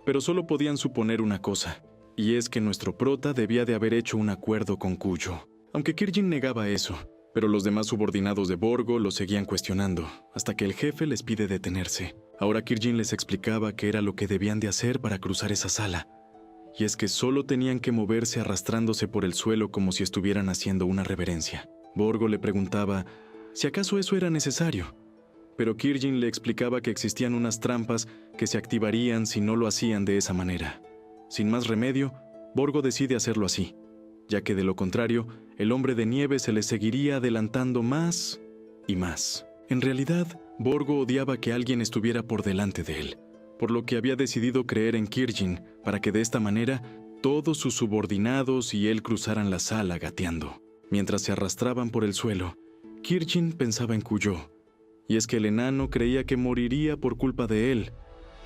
pero solo podían suponer una cosa, y es que nuestro prota debía de haber hecho un acuerdo con Kujo. Aunque Kirjin negaba eso, pero los demás subordinados de Borgo lo seguían cuestionando, hasta que el jefe les pide detenerse. Ahora Kirjin les explicaba qué era lo que debían de hacer para cruzar esa sala, y es que solo tenían que moverse arrastrándose por el suelo como si estuvieran haciendo una reverencia. Borgo le preguntaba si acaso eso era necesario, pero Kirjin le explicaba que existían unas trampas que se activarían si no lo hacían de esa manera. Sin más remedio, Borgo decide hacerlo así, ya que de lo contrario, el hombre de nieve se le seguiría adelantando más y más. En realidad, Borgo odiaba que alguien estuviera por delante de él, por lo que había decidido creer en Kirjin para que de esta manera todos sus subordinados y él cruzaran la sala gateando. Mientras se arrastraban por el suelo, Kirjin pensaba en Kujo, y es que el enano creía que moriría por culpa de él,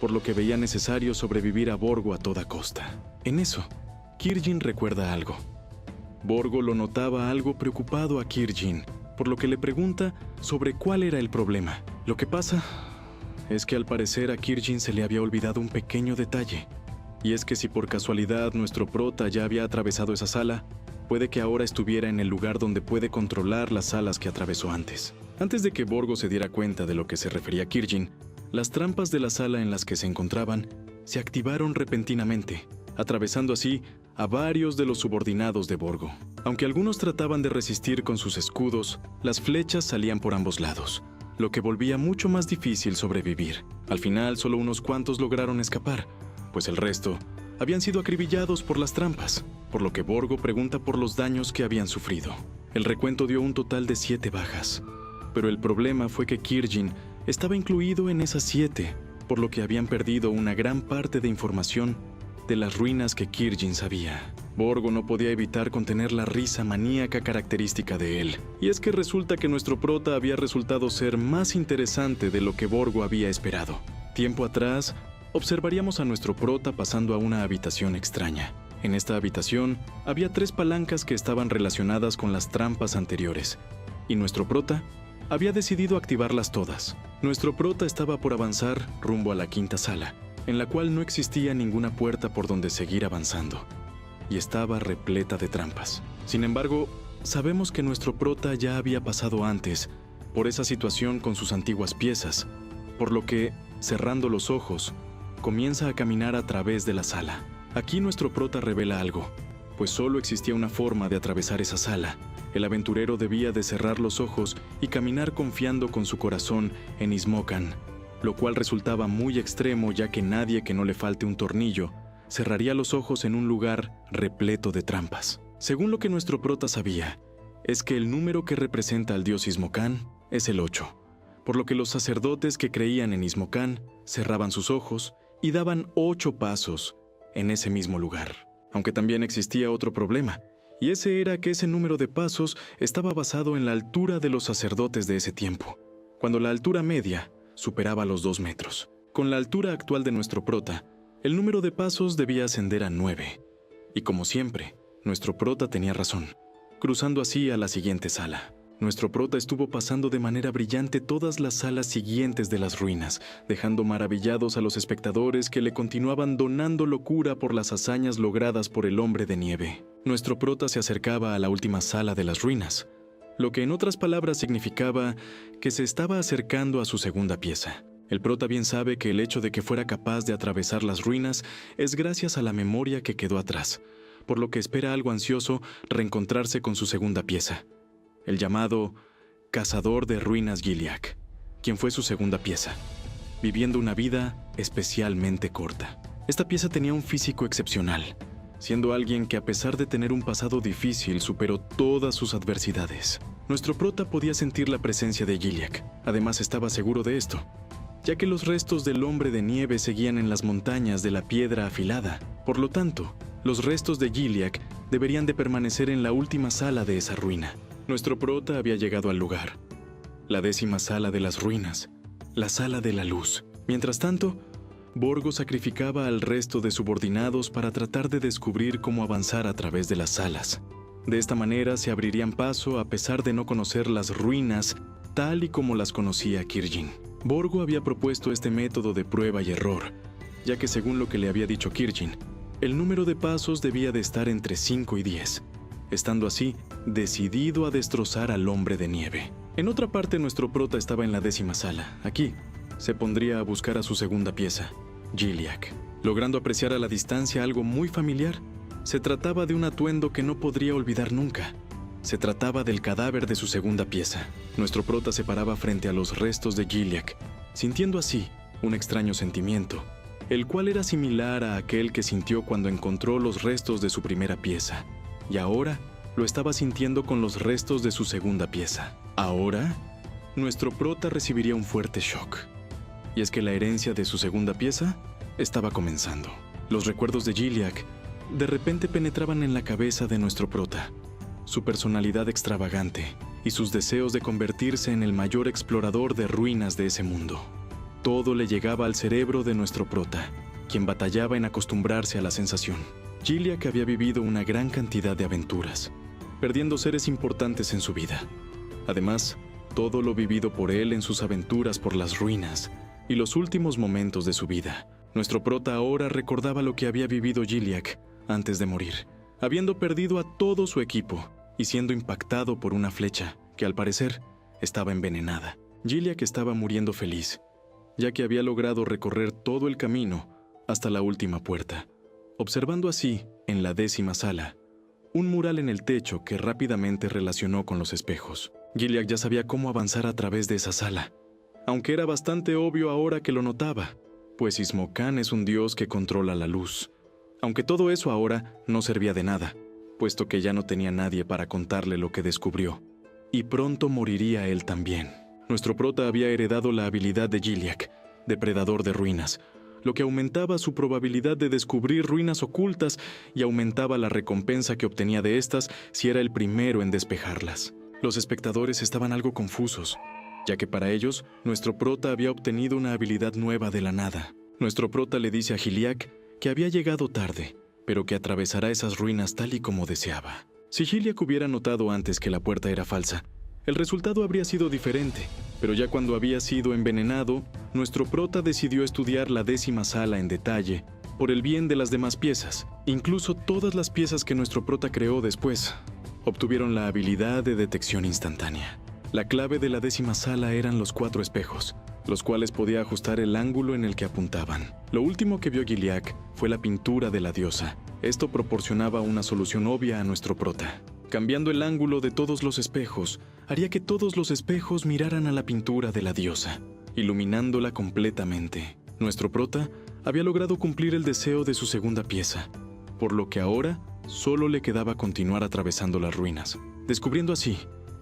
por lo que veía necesario sobrevivir a Borgo a toda costa. En eso, Kirjin recuerda algo. Borgo lo notaba algo preocupado a Kirjin, por lo que le pregunta sobre cuál era el problema. Lo que pasa es que al parecer a Kirjin se le había olvidado un pequeño detalle, y es que si por casualidad nuestro prota ya había atravesado esa sala, puede que ahora estuviera en el lugar donde puede controlar las salas que atravesó antes. Antes de que Borgo se diera cuenta de lo que se refería Kirjin, las trampas de la sala en las que se encontraban se activaron repentinamente, atravesando así a varios de los subordinados de Borgo. Aunque algunos trataban de resistir con sus escudos, las flechas salían por ambos lados, lo que volvía mucho más difícil sobrevivir. Al final, solo unos cuantos lograron escapar, pues el resto habían sido acribillados por las trampas, por lo que Borgo pregunta por los daños que habían sufrido. El recuento dio un total de 7 bajas, pero el problema fue que Kirjin estaba incluido en esas 7, por lo que habían perdido una gran parte de información de las ruinas que Kirjin sabía. Borgo no podía evitar contener la risa maníaca característica de él, y es que resulta que nuestro prota había resultado ser más interesante de lo que Borgo había esperado. Tiempo atrás, observaríamos a nuestro prota pasando a una habitación extraña. En esta habitación había 3 palancas que estaban relacionadas con las trampas anteriores, y nuestro prota había decidido activarlas todas. Nuestro prota estaba por avanzar rumbo a la 5ª sala, en la cual no existía ninguna puerta por donde seguir avanzando, y estaba repleta de trampas. Sin embargo, sabemos que nuestro prota ya había pasado antes por esa situación con sus antiguas piezas, por lo que, cerrando los ojos, comienza a caminar a través de la sala. Aquí nuestro prota revela algo, pues solo existía una forma de atravesar esa sala, El aventurero debía de cerrar los ojos y caminar confiando con su corazón en Izmocan, lo cual resultaba muy extremo ya que nadie que no le falte un tornillo cerraría los ojos en un lugar repleto de trampas. Según lo que nuestro prota sabía, es que el número que representa al dios Izmocan es el 8, por lo que los sacerdotes que creían en Izmocan cerraban sus ojos y daban 8 pasos en ese mismo lugar. Aunque también existía otro problema, y ese era que ese número de pasos estaba basado en la altura de los sacerdotes de ese tiempo, cuando la altura media superaba los 2 metros. Con la altura actual de nuestro prota, el número de pasos debía ascender a 9. Y como siempre, nuestro prota tenía razón, cruzando así a la siguiente sala. Nuestro prota estuvo pasando de manera brillante todas las salas siguientes de las ruinas, dejando maravillados a los espectadores que le continuaban donando locura por las hazañas logradas por el hombre de nieve. Nuestro prota se acercaba a la última sala de las ruinas, lo que en otras palabras significaba que se estaba acercando a su segunda pieza. El prota bien sabe que el hecho de que fuera capaz de atravesar las ruinas es gracias a la memoria que quedó atrás, por lo que espera algo ansioso reencontrarse con su segunda pieza, el llamado Cazador de Ruinas Giliac, quien fue su segunda pieza, viviendo una vida especialmente corta. Esta pieza tenía un físico excepcional, siendo alguien que a pesar de tener un pasado difícil superó todas sus adversidades. Nuestro prota podía sentir la presencia de Giliac, además estaba seguro de esto, ya que los restos del hombre de nieve seguían en las montañas de la piedra afilada. Por lo tanto, los restos de Giliac deberían de permanecer en la última sala de esa ruina. Nuestro prota había llegado al lugar, la 10ª sala de las ruinas, la sala de la luz. Mientras tanto, Borgo sacrificaba al resto de subordinados para tratar de descubrir cómo avanzar a través de las salas. De esta manera se abrirían paso a pesar de no conocer las ruinas tal y como las conocía Kirjin. Borgo había propuesto este método de prueba y error, ya que según lo que le había dicho Kirjin, el número de pasos debía de estar entre 5 y 10, estando así decidido a destrozar al hombre de nieve. En otra parte, nuestro prota estaba en la 10ª sala. Aquí, se pondría a buscar a su segunda pieza, Giliac, logrando apreciar a la distancia algo muy familiar. Se trataba de un atuendo que no podría olvidar nunca. Se trataba del cadáver de su segunda pieza. Nuestro prota se paraba frente a los restos de Giliac, sintiendo así un extraño sentimiento, el cual era similar a aquel que sintió cuando encontró los restos de su primera pieza, y ahora lo estaba sintiendo con los restos de su segunda pieza. Ahora, nuestro prota recibiría un fuerte shock, y es que la herencia de su segunda pieza estaba comenzando. Los recuerdos de Giliac de repente penetraban en la cabeza de nuestro prota, su personalidad extravagante y sus deseos de convertirse en el mayor explorador de ruinas de ese mundo. Todo le llegaba al cerebro de nuestro prota, quien batallaba en acostumbrarse a la sensación. Giliac había vivido una gran cantidad de aventuras, perdiendo seres importantes en su vida. Además, todo lo vivido por él en sus aventuras por las ruinas y los últimos momentos de su vida. Nuestro prota ahora recordaba lo que había vivido Giliac antes de morir, habiendo perdido a todo su equipo y siendo impactado por una flecha que al parecer estaba envenenada. Giliac estaba muriendo feliz, ya que había logrado recorrer todo el camino hasta la última puerta, observando así, en la 10ª sala, un mural en el techo que rápidamente relacionó con los espejos. Giliac ya sabía cómo avanzar a través de esa sala, aunque era bastante obvio ahora que lo notaba, pues Izmocan es un dios que controla la luz. Aunque todo eso ahora no servía de nada, puesto que ya no tenía nadie para contarle lo que descubrió, y pronto moriría él también. Nuestro prota había heredado la habilidad de Giliac, depredador de ruinas, lo que aumentaba su probabilidad de descubrir ruinas ocultas y aumentaba la recompensa que obtenía de estas si era el primero en despejarlas. Los espectadores estaban algo confusos, ya que para ellos, nuestro prota había obtenido una habilidad nueva de la nada. Nuestro prota le dice a Giliac que había llegado tarde, pero que atravesará esas ruinas tal y como deseaba. Si Giliac hubiera notado antes que la puerta era falsa, el resultado habría sido diferente, pero ya cuando había sido envenenado, nuestro prota decidió estudiar la 10ª sala en detalle, por el bien de las demás piezas. Incluso todas las piezas que nuestro prota creó después obtuvieron la habilidad de detección instantánea. La clave de la 10ª sala eran los 4 espejos, los cuales podía ajustar el ángulo en el que apuntaban. Lo último que vio Giliac fue la pintura de la diosa. Esto proporcionaba una solución obvia a nuestro prota. Cambiando el ángulo de todos los espejos, haría que todos los espejos miraran a la pintura de la diosa, iluminándola completamente. Nuestro prota había logrado cumplir el deseo de su segunda pieza, por lo que ahora solo le quedaba continuar atravesando las ruinas, descubriendo así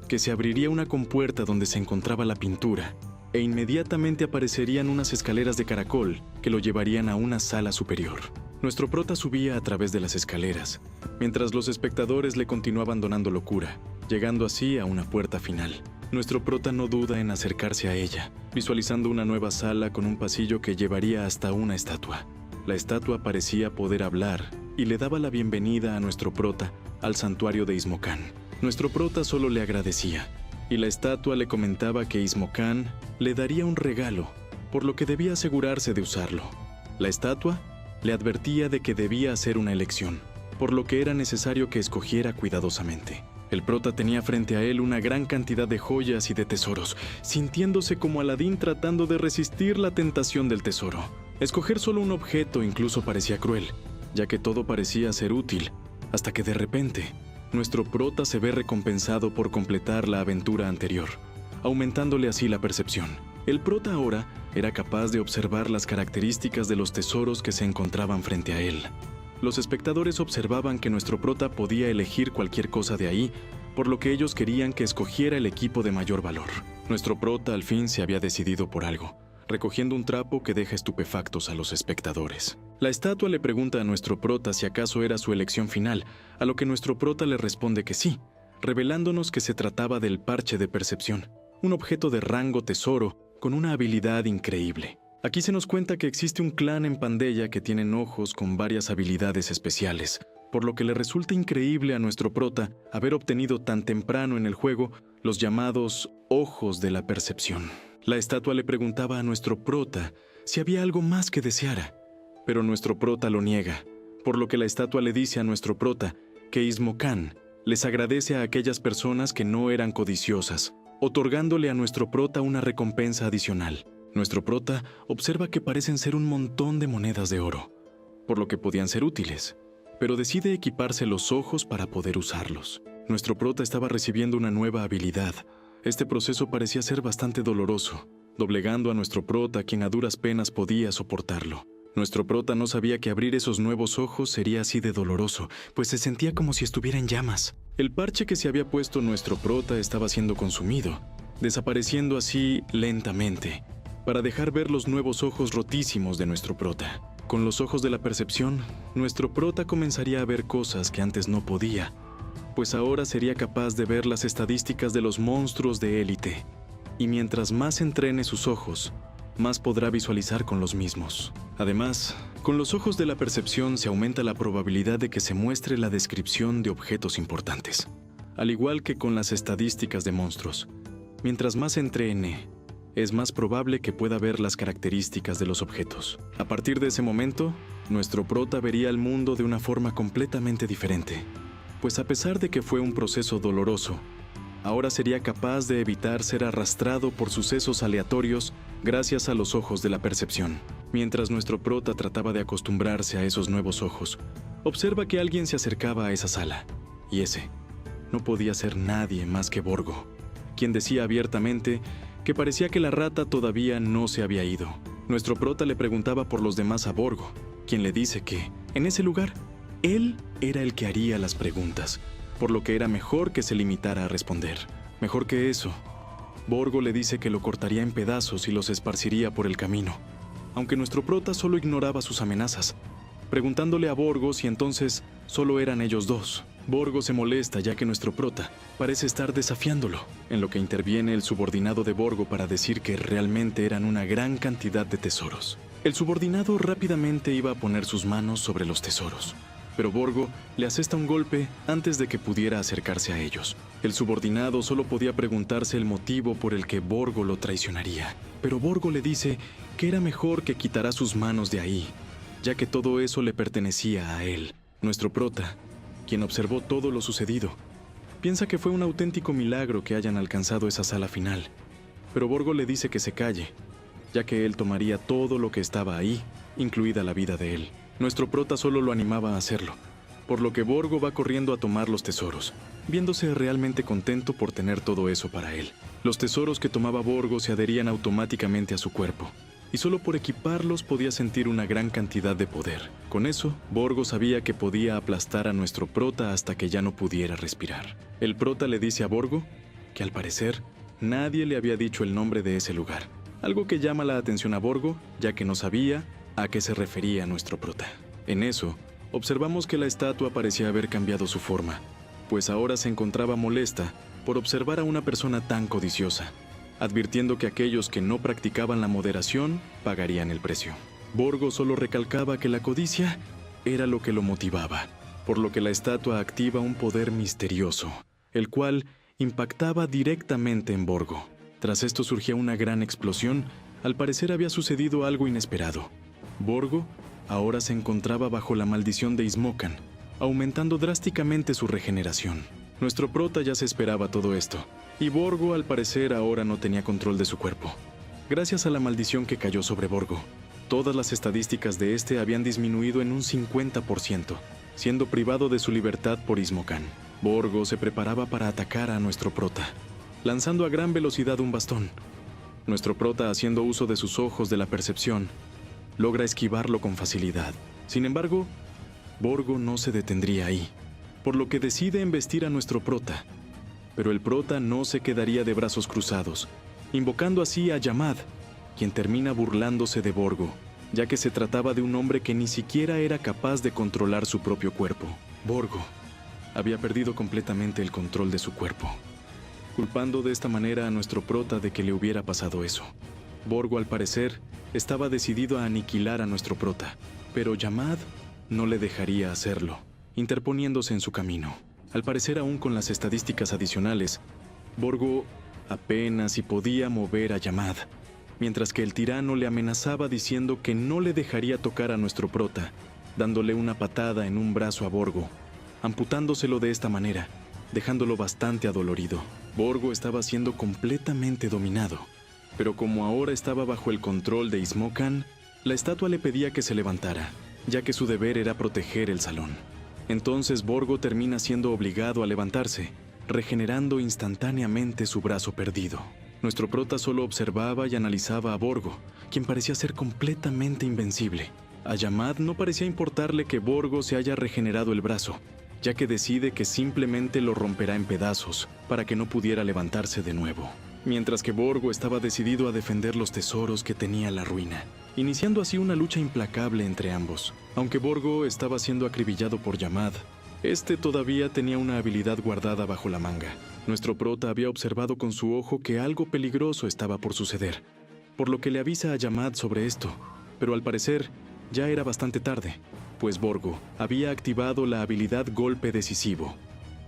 que se abriría una compuerta donde se encontraba la pintura, e inmediatamente aparecerían unas escaleras de caracol que lo llevarían a una sala superior. Nuestro prota subía a través de las escaleras, mientras los espectadores le continuaban donando locura, llegando así a una puerta final. Nuestro prota no duda en acercarse a ella, visualizando una nueva sala con un pasillo que llevaría hasta una estatua. La estatua parecía poder hablar y le daba la bienvenida a nuestro prota al santuario de Ismocan. Nuestro prota solo le agradecía, y la estatua le comentaba que Ismocan le daría un regalo, por lo que debía asegurarse de usarlo. La estatua le advertía de que debía hacer una elección, por lo que era necesario que escogiera cuidadosamente. El prota tenía frente a él una gran cantidad de joyas y de tesoros, sintiéndose como Aladín tratando de resistir la tentación del tesoro. Escoger solo un objeto incluso parecía cruel, ya que todo parecía ser útil, hasta que de repente, nuestro prota se ve recompensado por completar la aventura anterior, aumentándole así la percepción. El prota ahora era capaz de observar las características de los tesoros que se encontraban frente a él. Los espectadores observaban que nuestro prota podía elegir cualquier cosa de ahí, por lo que ellos querían que escogiera el equipo de mayor valor. Nuestro prota al fin se había decidido por algo, recogiendo un trapo que deja estupefactos a los espectadores. La estatua le pregunta a nuestro prota si acaso era su elección final, a lo que nuestro prota le responde que sí, revelándonos que se trataba del parche de percepción, un objeto de rango tesoro con una habilidad increíble. Aquí se nos cuenta que existe un clan en Pandeya que tienen ojos con varias habilidades especiales, por lo que le resulta increíble a nuestro prota haber obtenido tan temprano en el juego los llamados ojos de la percepción. La estatua le preguntaba a nuestro prota si había algo más que deseara, pero nuestro prota lo niega, por lo que la estatua le dice a nuestro prota que Ismocan les agradece a aquellas personas que no eran codiciosas, otorgándole a nuestro prota una recompensa adicional. Nuestro prota observa que parecen ser un montón de monedas de oro, por lo que podían ser útiles, pero decide equiparse los ojos para poder usarlos. Nuestro prota estaba recibiendo una nueva habilidad. Este proceso parecía ser bastante doloroso, doblegando a nuestro prota, quien a duras penas podía soportarlo. Nuestro prota no sabía que abrir esos nuevos ojos sería así de doloroso, pues se sentía como si estuviera en llamas. El parche que se había puesto nuestro prota estaba siendo consumido, desapareciendo así lentamente, para dejar ver los nuevos ojos rotísimos de nuestro prota. Con los ojos de la percepción, nuestro prota comenzaría a ver cosas que antes no podía, pues ahora sería capaz de ver las estadísticas de los monstruos de élite, y mientras más entrene sus ojos, más podrá visualizar con los mismos. Además, con los ojos de la percepción se aumenta la probabilidad de que se muestre la descripción de objetos importantes, al igual que con las estadísticas de monstruos. Mientras más entrene, es más probable que pueda ver las características de los objetos. A partir de ese momento, nuestro prota vería el mundo de una forma completamente diferente, pues a pesar de que fue un proceso doloroso, ahora sería capaz de evitar ser arrastrado por sucesos aleatorios gracias a los ojos de la percepción. Mientras nuestro prota trataba de acostumbrarse a esos nuevos ojos, observa que alguien se acercaba a esa sala, y ese no podía ser nadie más que Borgo, quien decía abiertamente que parecía que la rata todavía no se había ido. Nuestro prota le preguntaba por los demás a Borgo, quien le dice que, en ese lugar, él era el que haría las preguntas, por lo que era mejor que se limitara a responder. Mejor que eso, Borgo le dice que lo cortaría en pedazos y los esparciría por el camino, aunque nuestro prota solo ignoraba sus amenazas, preguntándole a Borgo si entonces solo eran ellos dos. Borgo se molesta ya que nuestro prota parece estar desafiándolo, en lo que interviene el subordinado de Borgo para decir que realmente eran una gran cantidad de tesoros. El subordinado rápidamente iba a poner sus manos sobre los tesoros, pero Borgo le asesta un golpe antes de que pudiera acercarse a ellos. El subordinado solo podía preguntarse el motivo por el que Borgo lo traicionaría, pero Borgo le dice que era mejor que quitara sus manos de ahí, ya que todo eso le pertenecía a él. Nuestro prota, quien observó todo lo sucedido, piensa que fue un auténtico milagro que hayan alcanzado esa sala final, pero Borgo le dice que se calle, ya que él tomaría todo lo que estaba ahí, incluida la vida de él. Nuestro prota solo lo animaba a hacerlo, por lo que Borgo va corriendo a tomar los tesoros, viéndose realmente contento por tener todo eso para él. Los tesoros que tomaba Borgo se adherían automáticamente a su cuerpo, y solo por equiparlos podía sentir una gran cantidad de poder. Con eso, Borgo sabía que podía aplastar a nuestro prota hasta que ya no pudiera respirar. El prota le dice a Borgo que al parecer nadie le había dicho el nombre de ese lugar, algo que llama la atención a Borgo, ya que no sabía a qué se refería nuestro prota. En eso, observamos que la estatua parecía haber cambiado su forma, pues ahora se encontraba molesta por observar a una persona tan codiciosa, advirtiendo que aquellos que no practicaban la moderación pagarían el precio. Borgo solo recalcaba que la codicia era lo que lo motivaba, por lo que la estatua activa un poder misterioso, el cual impactaba directamente en Borgo. Tras esto surgía una gran explosión. Al parecer había sucedido algo inesperado. Borgo ahora se encontraba bajo la maldición de Ismokan, aumentando drásticamente su regeneración. Nuestro prota ya se esperaba todo esto, y Borgo al parecer ahora no tenía control de su cuerpo. Gracias a la maldición que cayó sobre Borgo, todas las estadísticas de este habían disminuido en un 50%, siendo privado de su libertad por Ismokan. Borgo se preparaba para atacar a nuestro prota, lanzando a gran velocidad un bastón. Nuestro prota, haciendo uso de sus ojos de la percepción, logra esquivarlo con facilidad. Sin embargo, Borgo no se detendría ahí, por lo que decide embestir a nuestro prota. Pero el prota no se quedaría de brazos cruzados, invocando así a Yamad, quien termina burlándose de Borgo, ya que se trataba de un hombre que ni siquiera era capaz de controlar su propio cuerpo. Borgo había perdido completamente el control de su cuerpo, culpando de esta manera a nuestro prota de que le hubiera pasado eso. Borgo, al parecer, estaba decidido a aniquilar a nuestro prota, pero Yamad no le dejaría hacerlo, interponiéndose en su camino. Al parecer, aún con las estadísticas adicionales, Borgo apenas si podía mover a Yamad, mientras que el tirano le amenazaba diciendo que no le dejaría tocar a nuestro prota, dándole una patada en un brazo a Borgo, amputándoselo de esta manera, dejándolo bastante adolorido. Borgo estaba siendo completamente dominado, pero como ahora estaba bajo el control de Ismokan, la estatua le pedía que se levantara, ya que su deber era proteger el salón. Entonces Borgo termina siendo obligado a levantarse, regenerando instantáneamente su brazo perdido. Nuestro prota solo observaba y analizaba a Borgo, quien parecía ser completamente invencible. A Yamad no parecía importarle que Borgo se haya regenerado el brazo, ya que decide que simplemente lo romperá en pedazos para que no pudiera levantarse de nuevo. Mientras que Borgo estaba decidido a defender los tesoros que tenía la ruina, iniciando así una lucha implacable entre ambos. Aunque Borgo estaba siendo acribillado por Yamad, este todavía tenía una habilidad guardada bajo la manga. Nuestro prota había observado con su ojo que algo peligroso estaba por suceder, por lo que le avisa a Yamad sobre esto, pero al parecer ya era bastante tarde, pues Borgo había activado la habilidad Golpe Decisivo,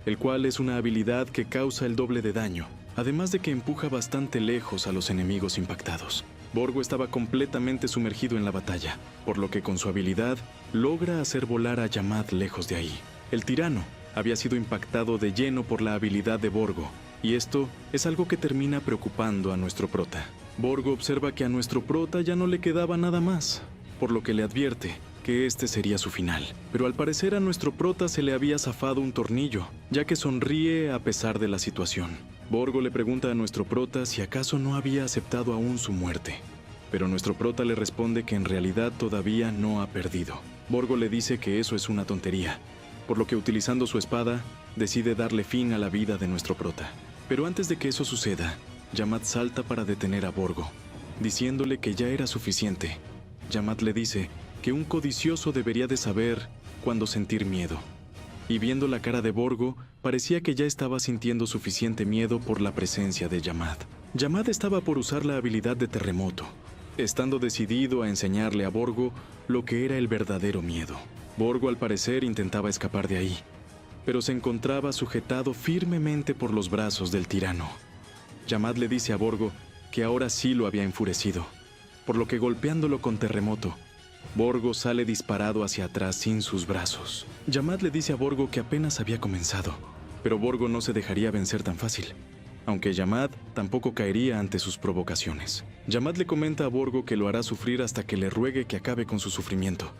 el cual es una habilidad que causa el doble de daño, además de que empuja bastante lejos a los enemigos impactados. Borgo estaba completamente sumergido en la batalla, por lo que con su habilidad logra hacer volar a Yamad lejos de ahí. El tirano había sido impactado de lleno por la habilidad de Borgo, y esto es algo que termina preocupando a nuestro prota. Borgo observa que a nuestro prota ya no le quedaba nada más, por lo que le advierte que este sería su final. Pero al parecer a nuestro prota se le había zafado un tornillo, ya que sonríe a pesar de la situación. Borgo le pregunta a nuestro prota si acaso no había aceptado aún su muerte, pero nuestro prota le responde que en realidad todavía no ha perdido. Borgo le dice que eso es una tontería, por lo que utilizando su espada, decide darle fin a la vida de nuestro prota. Pero antes de que eso suceda, Yamad salta para detener a Borgo, diciéndole que ya era suficiente. Yamad le dice que un codicioso debería de saber cuándo sentir miedo. Y viendo la cara de Borgo, parecía que ya estaba sintiendo suficiente miedo por la presencia de Yamad. Yamad estaba por usar la habilidad de terremoto, estando decidido a enseñarle a Borgo lo que era el verdadero miedo. Borgo al parecer intentaba escapar de ahí, pero se encontraba sujetado firmemente por los brazos del tirano. Yamad le dice a Borgo que ahora sí lo había enfurecido, por lo que golpeándolo con terremoto, Borgo sale disparado hacia atrás sin sus brazos. Yamad le dice a Borgo que apenas había comenzado, pero Borgo no se dejaría vencer tan fácil, aunque Yamad tampoco caería ante sus provocaciones. Yamad le comenta a Borgo que lo hará sufrir hasta que le ruegue que acabe con su sufrimiento,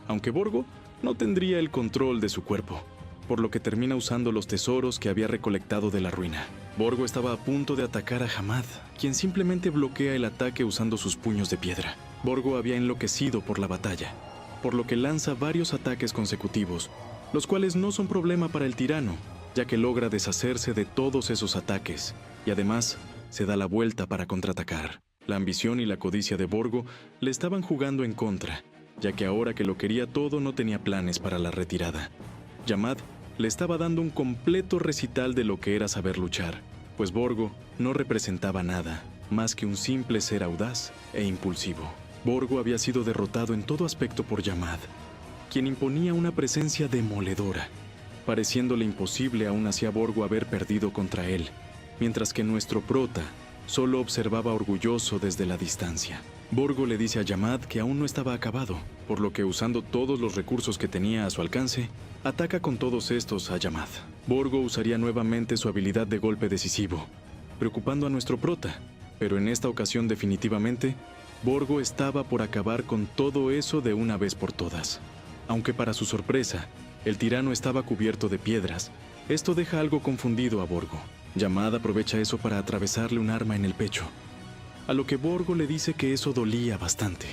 aunque Borgo no tendría el control de su cuerpo, por lo que termina usando los tesoros que había recolectado de la ruina. Borgo estaba a punto de atacar a Hamad, quien simplemente bloquea el ataque usando sus puños de piedra. Borgo había enloquecido por la batalla, por lo que lanza varios ataques consecutivos, los cuales no son problema para el tirano, ya que logra deshacerse de todos esos ataques, y además se da la vuelta para contraatacar. La ambición y la codicia de Borgo le estaban jugando en contra, ya que ahora que lo quería todo no tenía planes para la retirada. Yamad le estaba dando un completo recital de lo que era saber luchar, pues Borgo no representaba nada más que un simple ser audaz e impulsivo. Borgo había sido derrotado en todo aspecto por Yamad, quien imponía una presencia demoledora, pareciéndole imposible aún así a Borgo haber perdido contra él, mientras que nuestro prota solo observaba orgulloso desde la distancia. Borgo le dice a Yamad que aún no estaba acabado, por lo que usando todos los recursos que tenía a su alcance, ataca con todos estos a Yamad. Borgo usaría nuevamente su habilidad de golpe decisivo, preocupando a nuestro prota, pero en esta ocasión definitivamente, Borgo estaba por acabar con todo eso de una vez por todas. Aunque para su sorpresa, el tirano estaba cubierto de piedras, esto deja algo confundido a Borgo. Yamad aprovecha eso para atravesarle un arma en el pecho, a lo que Borgo le dice que eso dolía bastante.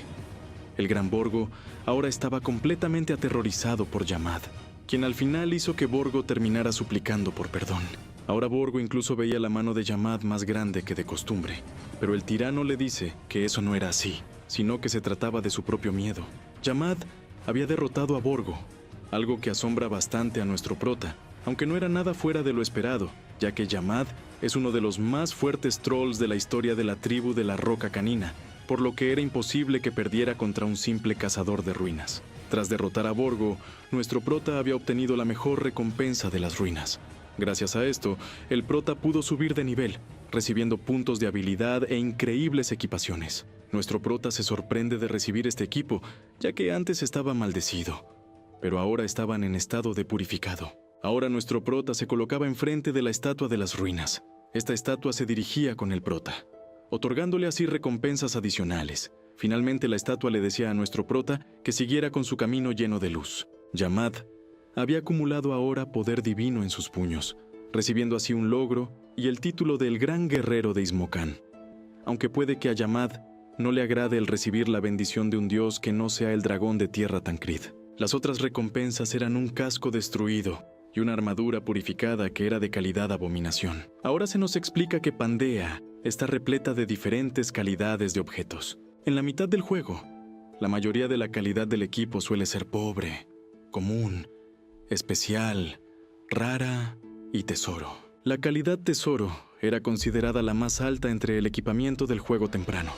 El gran Borgo ahora estaba completamente aterrorizado por Yamad, quien al final hizo que Borgo terminara suplicando por perdón. Ahora Borgo incluso veía la mano de Yamad más grande que de costumbre, pero el tirano le dice que eso no era así, sino que se trataba de su propio miedo. Yamad había derrotado a Borgo, algo que asombra bastante a nuestro prota, aunque no era nada fuera de lo esperado, ya que Yamad es uno de los más fuertes trolls de la historia de la tribu de la Roca Canina, por lo que era imposible que perdiera contra un simple cazador de ruinas. Tras derrotar a Borgo, nuestro prota había obtenido la mejor recompensa de las ruinas. Gracias a esto, el prota pudo subir de nivel, recibiendo puntos de habilidad e increíbles equipaciones. Nuestro prota se sorprende de recibir este equipo, ya que antes estaba maldecido, pero ahora estaban en estado de purificado. Ahora nuestro prota se colocaba enfrente de la estatua de las ruinas. Esta estatua se dirigía con el prota, otorgándole así recompensas adicionales. Finalmente la estatua le decía a nuestro prota que siguiera con su camino lleno de luz. Yamad había acumulado ahora poder divino en sus puños, recibiendo así un logro y el título del Gran Guerrero de Ismocan. Aunque puede que a Yamad no le agrade el recibir la bendición de un dios que no sea el dragón de tierra Tancred. Las otras recompensas eran un casco destruido y una armadura purificada que era de calidad abominación. Ahora se nos explica que Pandea está repleta de diferentes calidades de objetos. En la mitad del juego, la mayoría de la calidad del equipo suele ser pobre, común, especial, rara y tesoro. La calidad tesoro era considerada la más alta entre el equipamiento del juego temprano.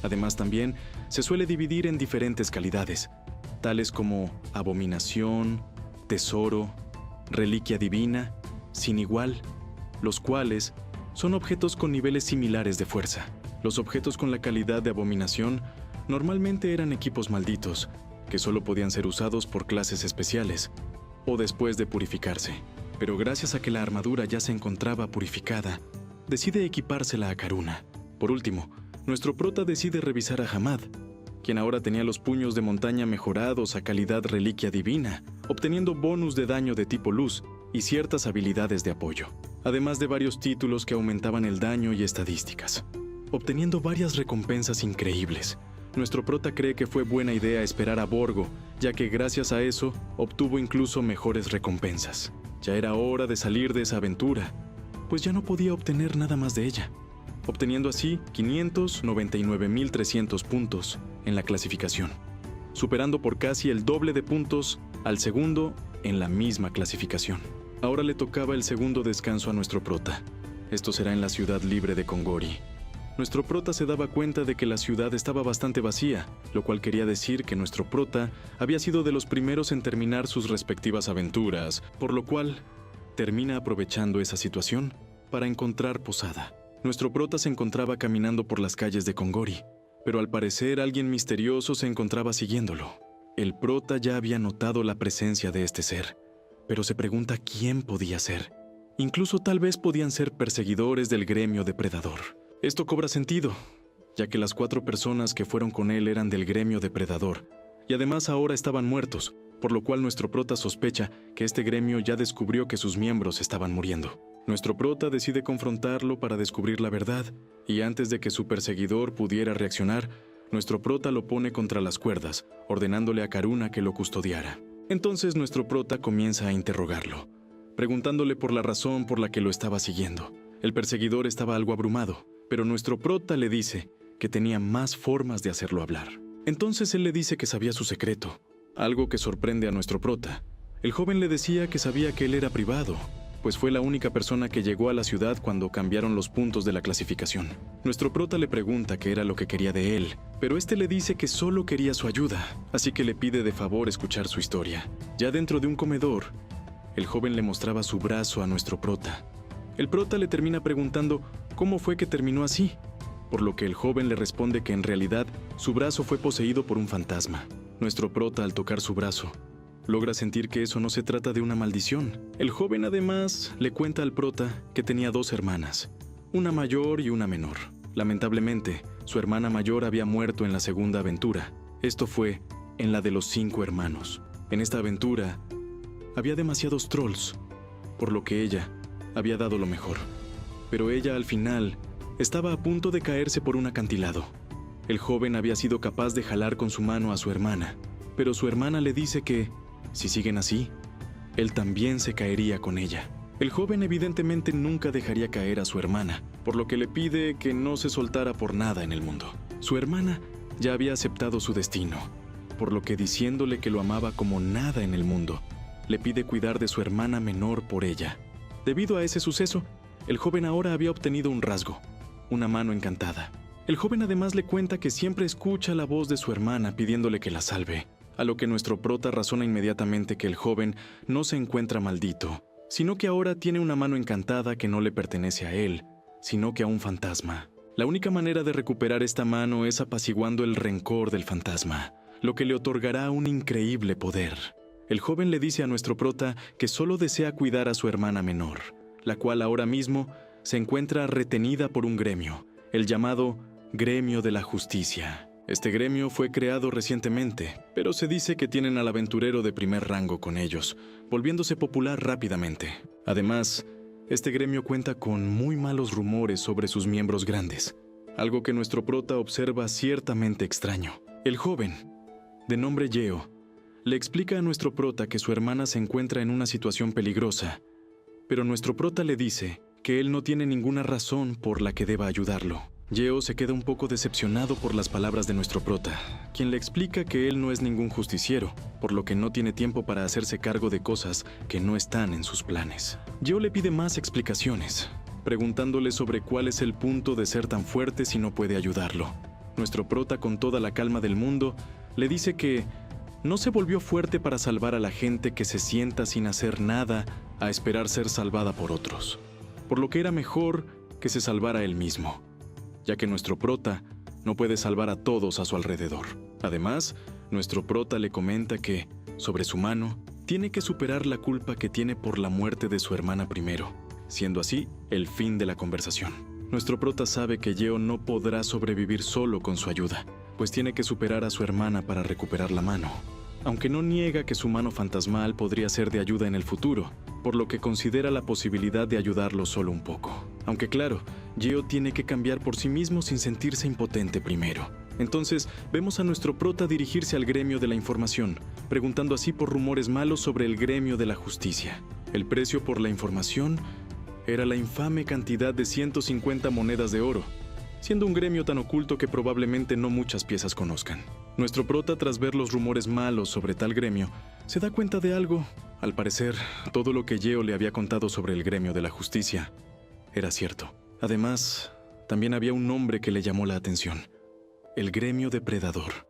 Además también se suele dividir en diferentes calidades, tales como abominación, tesoro, reliquia divina, sin igual, los cuales son objetos con niveles similares de fuerza. Los objetos con la calidad de abominación normalmente eran equipos malditos, que solo podían ser usados por clases especiales, o después de purificarse. Pero gracias a que la armadura ya se encontraba purificada, decide equipársela a Karuna. Por último, nuestro prota decide revisar a Hamad, quien ahora tenía los puños de montaña mejorados a calidad reliquia divina, obteniendo bonus de daño de tipo luz y ciertas habilidades de apoyo, además de varios títulos que aumentaban el daño y estadísticas, obteniendo varias recompensas increíbles. Nuestro prota cree que fue buena idea esperar a Borgo, ya que gracias a eso obtuvo incluso mejores recompensas. Ya era hora de salir de esa aventura, pues ya no podía obtener nada más de ella, obteniendo así 599.300 puntos en la clasificación, superando por casi el doble de puntos al segundo en la misma clasificación. Ahora le tocaba el segundo descanso a nuestro prota. Esto será en la ciudad libre de Kongori. Nuestro prota se daba cuenta de que la ciudad estaba bastante vacía, lo cual quería decir que nuestro prota había sido de los primeros en terminar sus respectivas aventuras, por lo cual termina aprovechando esa situación para encontrar posada. Nuestro prota se encontraba caminando por las calles de Kongori, pero al parecer alguien misterioso se encontraba siguiéndolo. El prota ya había notado la presencia de este ser, pero se pregunta quién podía ser. Incluso tal vez podían ser perseguidores del gremio depredador. Esto cobra sentido, ya que las 4 personas que fueron con él eran del gremio depredador, y además ahora estaban muertos, por lo cual nuestro prota sospecha que este gremio ya descubrió que sus miembros estaban muriendo. Nuestro prota decide confrontarlo para descubrir la verdad, y antes de que su perseguidor pudiera reaccionar, nuestro prota lo pone contra las cuerdas, ordenándole a Karuna que lo custodiara. Entonces nuestro prota comienza a interrogarlo, preguntándole por la razón por la que lo estaba siguiendo. El perseguidor estaba algo abrumado, pero nuestro prota le dice que tenía más formas de hacerlo hablar. Entonces él le dice que sabía su secreto, algo que sorprende a nuestro prota. El joven le decía que sabía que él era privado, pues fue la única persona que llegó a la ciudad cuando cambiaron los puntos de la clasificación. Nuestro prota le pregunta qué era lo que quería de él, pero este le dice que solo quería su ayuda, así que le pide de favor escuchar su historia. Ya dentro de un comedor, el joven le mostraba su brazo a nuestro prota. El prota le termina preguntando cómo fue que terminó así, por lo que el joven le responde que en realidad su brazo fue poseído por un fantasma. Nuestro prota, al tocar su brazo, logra sentir que eso no se trata de una maldición. El joven además le cuenta al prota que tenía 2 hermanas, una mayor y una menor. Lamentablemente, su hermana mayor había muerto en la segunda aventura. Esto fue en la de los 5 hermanos. En esta aventura había demasiados trolls, por lo que ella había dado lo mejor. Pero ella al final estaba a punto de caerse por un acantilado. El joven había sido capaz de jalar con su mano a su hermana, pero su hermana le dice que, si siguen así, él también se caería con ella. El joven evidentemente nunca dejaría caer a su hermana, por lo que le pide que no se soltara por nada en el mundo. Su hermana ya había aceptado su destino, por lo que diciéndole que lo amaba como nada en el mundo, le pide cuidar de su hermana menor por ella. Debido a ese suceso, el joven ahora había obtenido un rasgo, una mano encantada. El joven además le cuenta que siempre escucha la voz de su hermana pidiéndole que la salve, a lo que nuestro prota razona inmediatamente que el joven no se encuentra maldito, sino que ahora tiene una mano encantada que no le pertenece a él, sino que a un fantasma. La única manera de recuperar esta mano es apaciguando el rencor del fantasma, lo que le otorgará un increíble poder. El joven le dice a nuestro prota que solo desea cuidar a su hermana menor, la cual ahora mismo se encuentra retenida por un gremio, el llamado Gremio de la Justicia. Este gremio fue creado recientemente, pero se dice que tienen al aventurero de primer rango con ellos, volviéndose popular rápidamente. Además, este gremio cuenta con muy malos rumores sobre sus miembros grandes, algo que nuestro prota observa ciertamente extraño. El joven, de nombre Yeo, le explica a nuestro prota que su hermana se encuentra en una situación peligrosa, pero nuestro prota le dice que él no tiene ninguna razón por la que deba ayudarlo. Yeo se queda un poco decepcionado por las palabras de nuestro prota, quien le explica que él no es ningún justiciero, por lo que no tiene tiempo para hacerse cargo de cosas que no están en sus planes. Yeo le pide más explicaciones, preguntándole sobre cuál es el punto de ser tan fuerte si no puede ayudarlo. Nuestro prota, con toda la calma del mundo, le dice que no se volvió fuerte para salvar a la gente que se sienta sin hacer nada a esperar ser salvada por otros, por lo que era mejor que se salvara él mismo, ya que nuestro prota no puede salvar a todos a su alrededor. Además, nuestro prota le comenta que, sobre su mano, tiene que superar la culpa que tiene por la muerte de su hermana primero, siendo así el fin de la conversación. Nuestro prota sabe que Yeo no podrá sobrevivir solo con su ayuda, pues tiene que superar a su hermana para recuperar la mano, aunque no niega que su mano fantasmal podría ser de ayuda en el futuro, por lo que considera la posibilidad de ayudarlo solo un poco. Aunque claro, Yeo tiene que cambiar por sí mismo sin sentirse impotente primero. Entonces, vemos a nuestro prota dirigirse al gremio de la información, preguntando así por rumores malos sobre el gremio de la justicia. El precio por la información era la infame cantidad de 150 monedas de oro, siendo un gremio tan oculto que probablemente no muchas piezas conozcan. Nuestro prota, tras ver los rumores malos sobre tal gremio, se da cuenta de algo. Al parecer, todo lo que Yeo le había contado sobre el gremio de la justicia era cierto. Además, también había un nombre que le llamó la atención: el gremio depredador,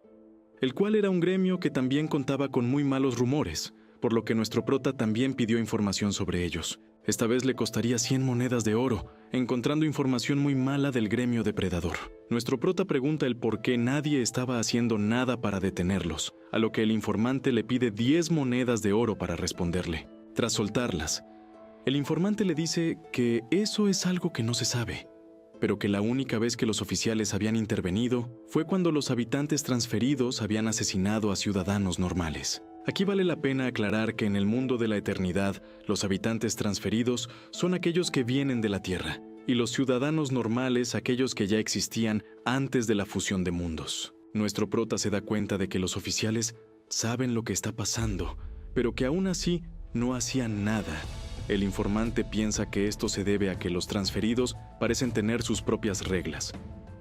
el cual era un gremio que también contaba con muy malos rumores, por lo que nuestro prota también pidió información sobre ellos. Esta vez le costaría 100 monedas de oro, encontrando información muy mala del gremio depredador. Nuestro prota pregunta el por qué nadie estaba haciendo nada para detenerlos, a lo que el informante le pide 10 monedas de oro para responderle. Tras soltarlas, el informante le dice que eso es algo que no se sabe, pero que la única vez que los oficiales habían intervenido fue cuando los habitantes transferidos habían asesinado a ciudadanos normales. Aquí vale la pena aclarar que en el mundo de la eternidad, los habitantes transferidos son aquellos que vienen de la Tierra, y los ciudadanos normales aquellos que ya existían antes de la fusión de mundos. Nuestro prota se da cuenta de que los oficiales saben lo que está pasando, pero que aún así no hacían nada. El informante piensa que esto se debe a que los transferidos parecen tener sus propias reglas,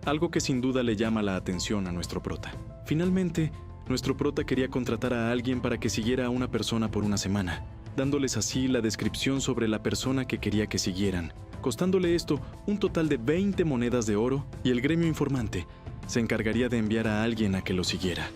algo que sin duda le llama la atención a nuestro prota. Finalmente, nuestro prota quería contratar a alguien para que siguiera a una persona por una semana, dándoles así la descripción sobre la persona que quería que siguieran, costándole esto un total de 20 monedas de oro, y el gremio informante se encargaría de enviar a alguien a que lo siguiera,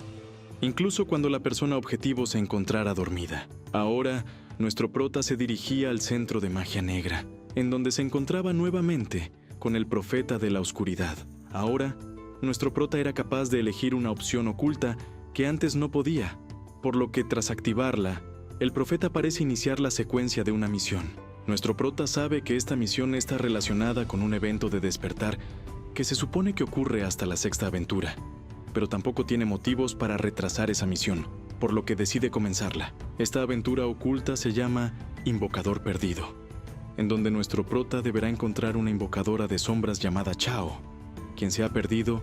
incluso cuando la persona objetivo se encontrara dormida. Ahora, nuestro prota se dirigía al centro de magia negra, en donde se encontraba nuevamente con el profeta de la oscuridad. Ahora, nuestro prota era capaz de elegir una opción oculta que antes no podía, por lo que tras activarla, el profeta parece iniciar la secuencia de una misión. Nuestro prota sabe que esta misión está relacionada con un evento de despertar que se supone que ocurre hasta la sexta aventura, pero tampoco tiene motivos para retrasar esa misión, por lo que decide comenzarla. Esta aventura oculta se llama Invocador Perdido, en donde nuestro prota deberá encontrar una invocadora de sombras llamada Chao, quien se ha perdido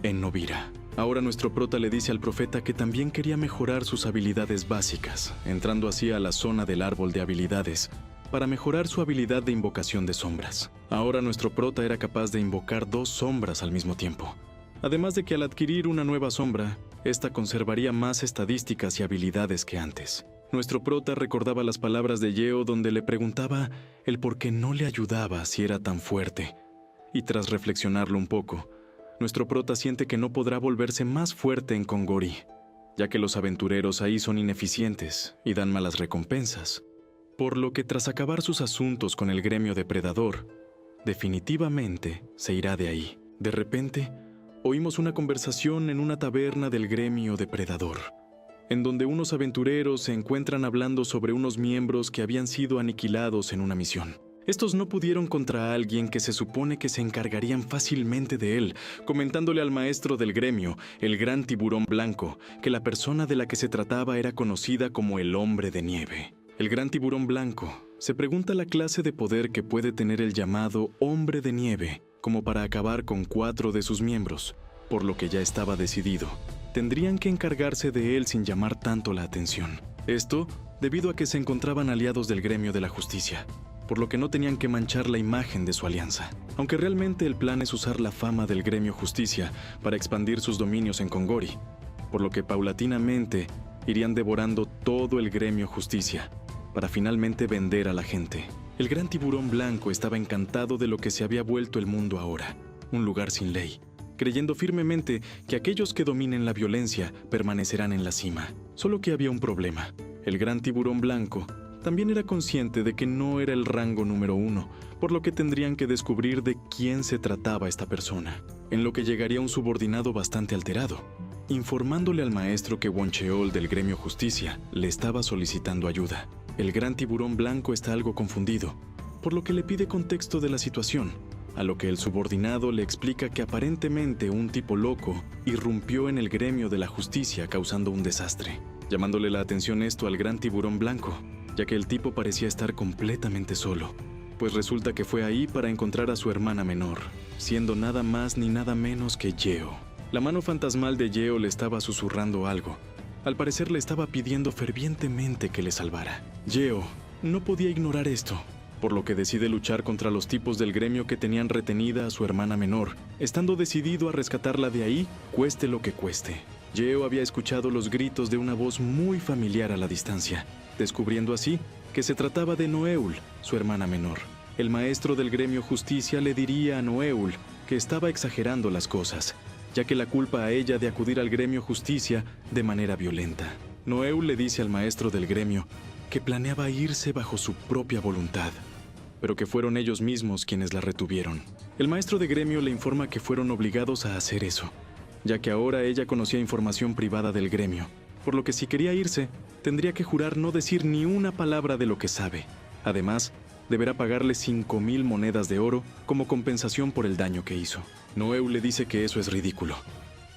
en Novira. Ahora nuestro prota le dice al profeta que también quería mejorar sus habilidades básicas, entrando así a la zona del árbol de habilidades, para mejorar su habilidad de invocación de sombras. Ahora nuestro prota era capaz de invocar 2 sombras al mismo tiempo. Además de que al adquirir una nueva sombra, esta conservaría más estadísticas y habilidades que antes. Nuestro prota recordaba las palabras de Yeo donde le preguntaba el por qué no le ayudaba si era tan fuerte. Y tras reflexionarlo un poco, nuestro prota siente que no podrá volverse más fuerte en Kongori, ya que los aventureros ahí son ineficientes y dan malas recompensas. Por lo que tras acabar sus asuntos con el gremio depredador, definitivamente se irá de ahí. De repente, oímos una conversación en una taberna del gremio depredador, en donde unos aventureros se encuentran hablando sobre unos miembros que habían sido aniquilados en una misión. Estos no pudieron contra alguien que se supone que se encargarían fácilmente de él, comentándole al maestro del gremio, el gran tiburón blanco, que la persona de la que se trataba era conocida como el Hombre de Nieve. El gran tiburón blanco se pregunta la clase de poder que puede tener el llamado Hombre de Nieve, como para acabar con 4 de sus miembros, por lo que ya estaba decidido. Tendrían que encargarse de él sin llamar tanto la atención. Esto debido a que se encontraban aliados del gremio de la justicia, por lo que no tenían que manchar la imagen de su alianza. Aunque realmente el plan es usar la fama del gremio justicia para expandir sus dominios en Kongori, por lo que paulatinamente irían devorando todo el gremio justicia, para finalmente vender a la gente. El gran tiburón blanco estaba encantado de lo que se había vuelto el mundo ahora, un lugar sin ley, creyendo firmemente que aquellos que dominen la violencia permanecerán en la cima. Solo que había un problema. El gran tiburón blanco también era consciente de que no era el rango número 1, por lo que tendrían que descubrir de quién se trataba esta persona, en lo que llegaría un subordinado bastante alterado, informándole al maestro que Woncheol del gremio justicia le estaba solicitando ayuda. El gran tiburón blanco está algo confundido, por lo que le pide contexto de la situación, a lo que el subordinado le explica que aparentemente un tipo loco irrumpió en el gremio de la justicia causando un desastre, llamándole la atención esto al gran tiburón blanco, ya que el tipo parecía estar completamente solo, pues resulta que fue ahí para encontrar a su hermana menor, siendo nada más ni nada menos que Yeo. La mano fantasmal de Yeo le estaba susurrando algo. Al parecer le estaba pidiendo fervientemente que le salvara. Yeo no podía ignorar esto, por lo que decide luchar contra los tipos del gremio que tenían retenida a su hermana menor, estando decidido a rescatarla de ahí, cueste lo que cueste. Yeo había escuchado los gritos de una voz muy familiar a la distancia, descubriendo así que se trataba de Noeul, su hermana menor. El maestro del gremio justicia le diría a Noeul que estaba exagerando las cosas, ya que la culpa a ella de acudir al gremio justicia de manera violenta. Noeul le dice al maestro del gremio que planeaba irse bajo su propia voluntad, pero que fueron ellos mismos quienes la retuvieron. El maestro de gremio le informa que fueron obligados a hacer eso, ya que ahora ella conocía información privada del gremio, por lo que si quería irse, tendría que jurar no decir ni una palabra de lo que sabe. Además, deberá pagarle 5,000 monedas de oro como compensación por el daño que hizo. Noeul le dice que eso es ridículo,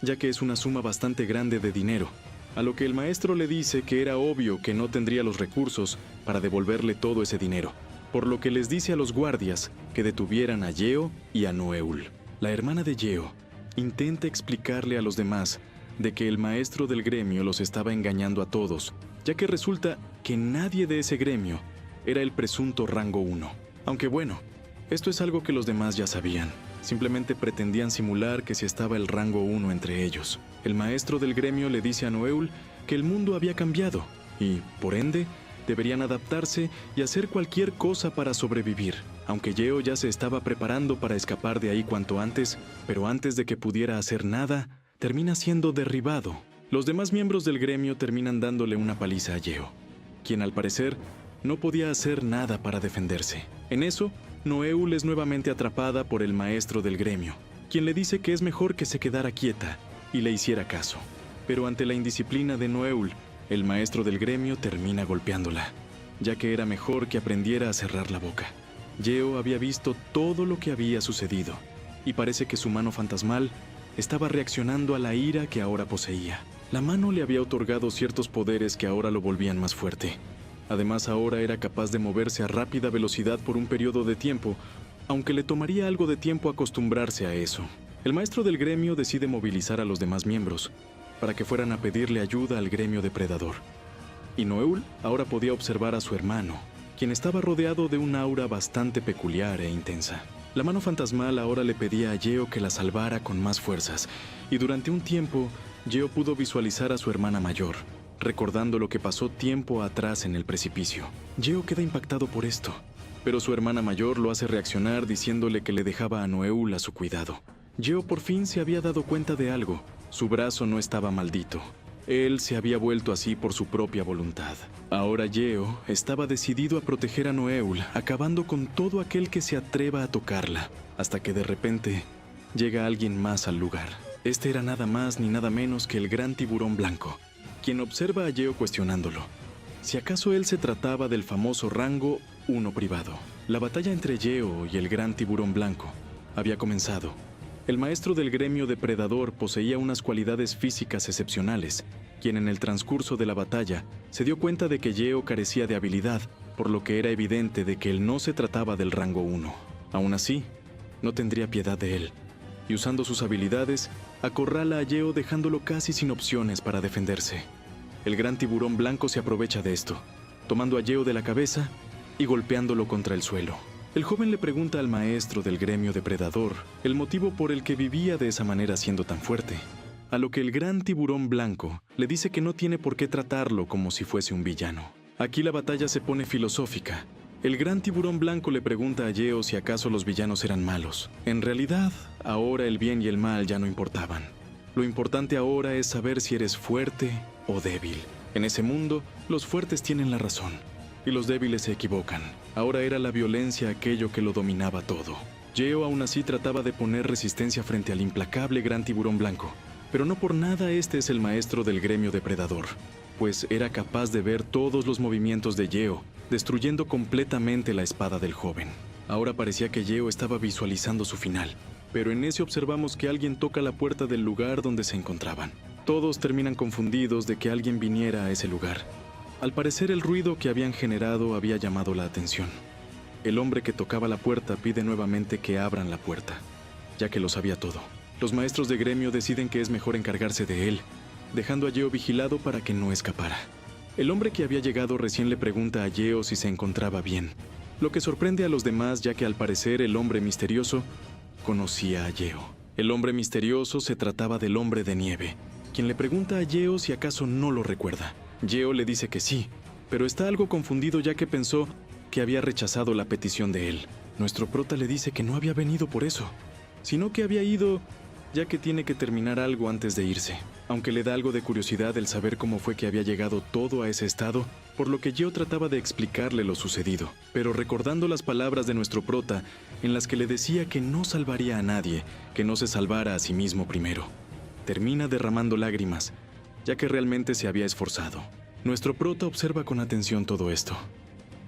ya que es una suma bastante grande de dinero, a lo que el maestro le dice que era obvio que no tendría los recursos para devolverle todo ese dinero, por lo que les dice a los guardias que detuvieran a Yeo y a Noeul. La hermana de Yeo intenta explicarle a los demás de que el maestro del gremio los estaba engañando a todos, ya que resulta que nadie de ese gremio era el presunto rango 1. Aunque bueno, esto es algo que los demás ya sabían. Simplemente pretendían simular que si estaba el rango 1 entre ellos. El maestro del gremio le dice a Noeul que el mundo había cambiado y, por ende, deberían adaptarse y hacer cualquier cosa para sobrevivir. Aunque Yeo ya se estaba preparando para escapar de ahí cuanto antes, pero antes de que pudiera hacer nada, termina siendo derribado. Los demás miembros del gremio terminan dándole una paliza a Yeo, quien al parecer no podía hacer nada para defenderse. En eso, Noeul es nuevamente atrapada por el maestro del gremio, quien le dice que es mejor que se quedara quieta y le hiciera caso. Pero ante la indisciplina de Noeul, el maestro del gremio termina golpeándola, ya que era mejor que aprendiera a cerrar la boca. Yeo había visto todo lo que había sucedido, y parece que su mano fantasmal estaba reaccionando a la ira que ahora poseía. La mano le había otorgado ciertos poderes que ahora lo volvían más fuerte. Además, ahora era capaz de moverse a rápida velocidad por un periodo de tiempo, aunque le tomaría algo de tiempo acostumbrarse a eso. El maestro del gremio decide movilizar a los demás miembros para que fueran a pedirle ayuda al gremio depredador. Y Noeul ahora podía observar a su hermano, quien estaba rodeado de un aura bastante peculiar e intensa. La mano fantasmal ahora le pedía a Yeo que la salvara con más fuerzas, y durante un tiempo, Yeo pudo visualizar a su hermana mayor, recordando lo que pasó tiempo atrás en el precipicio. Yeo queda impactado por esto, pero su hermana mayor lo hace reaccionar diciéndole que le dejaba a Noeul a su cuidado. Yeo por fin se había dado cuenta de algo. Su brazo no estaba maldito. Él se había vuelto así por su propia voluntad. Ahora Yeo estaba decidido a proteger a Noeul, acabando con todo aquel que se atreva a tocarla, hasta que de repente llega alguien más al lugar. Este era nada más ni nada menos que el gran tiburón blanco, quien observa a Yeo cuestionándolo. Si acaso él se trataba del famoso rango 1 privado. La batalla entre Yeo y el gran tiburón blanco había comenzado. El maestro del gremio depredador poseía unas cualidades físicas excepcionales, quien en el transcurso de la batalla se dio cuenta de que Yeo carecía de habilidad, por lo que era evidente de que él no se trataba del rango 1. Aún así, no tendría piedad de él, y usando sus habilidades, acorrala a Yeo dejándolo casi sin opciones para defenderse. El gran tiburón blanco se aprovecha de esto, tomando a Yeo de la cabeza y golpeándolo contra el suelo. El joven le pregunta al maestro del gremio depredador el motivo por el que vivía de esa manera siendo tan fuerte, a lo que el gran tiburón blanco le dice que no tiene por qué tratarlo como si fuese un villano. Aquí la batalla se pone filosófica. El gran tiburón blanco le pregunta a Yeo si acaso los villanos eran malos. En realidad, ahora el bien y el mal ya no importaban. Lo importante ahora es saber si eres fuerte o débil. En ese mundo, los fuertes tienen la razón y los débiles se equivocan. Ahora era la violencia aquello que lo dominaba todo. Yeo aún así trataba de poner resistencia frente al implacable gran tiburón blanco, pero no por nada este es el maestro del gremio depredador, pues era capaz de ver todos los movimientos de Yeo, destruyendo completamente la espada del joven. Ahora parecía que Yeo estaba visualizando su final, pero en ese observamos que alguien toca la puerta del lugar donde se encontraban. Todos terminan confundidos de que alguien viniera a ese lugar. Al parecer el ruido que habían generado había llamado la atención. El hombre que tocaba la puerta pide nuevamente que abran la puerta, ya que lo sabía todo. Los maestros de gremio deciden que es mejor encargarse de él, dejando a Yeo vigilado para que no escapara. El hombre que había llegado recién le pregunta a Yeo si se encontraba bien, lo que sorprende a los demás ya que al parecer el hombre misterioso conocía a Yeo. El hombre misterioso se trataba del hombre de nieve, quien le pregunta a Yeo si acaso no lo recuerda. Yeo le dice que sí, pero está algo confundido ya que pensó que había rechazado la petición de él. Nuestro prota le dice que no había venido por eso, sino que había ido ya que tiene que terminar algo antes de irse. Aunque le da algo de curiosidad el saber cómo fue que había llegado todo a ese estado, por lo que Yeo trataba de explicarle lo sucedido, pero recordando las palabras de nuestro prota, en las que le decía que no salvaría a nadie, que no se salvara a sí mismo primero, termina derramando lágrimas, ya que realmente se había esforzado. Nuestro prota observa con atención todo esto,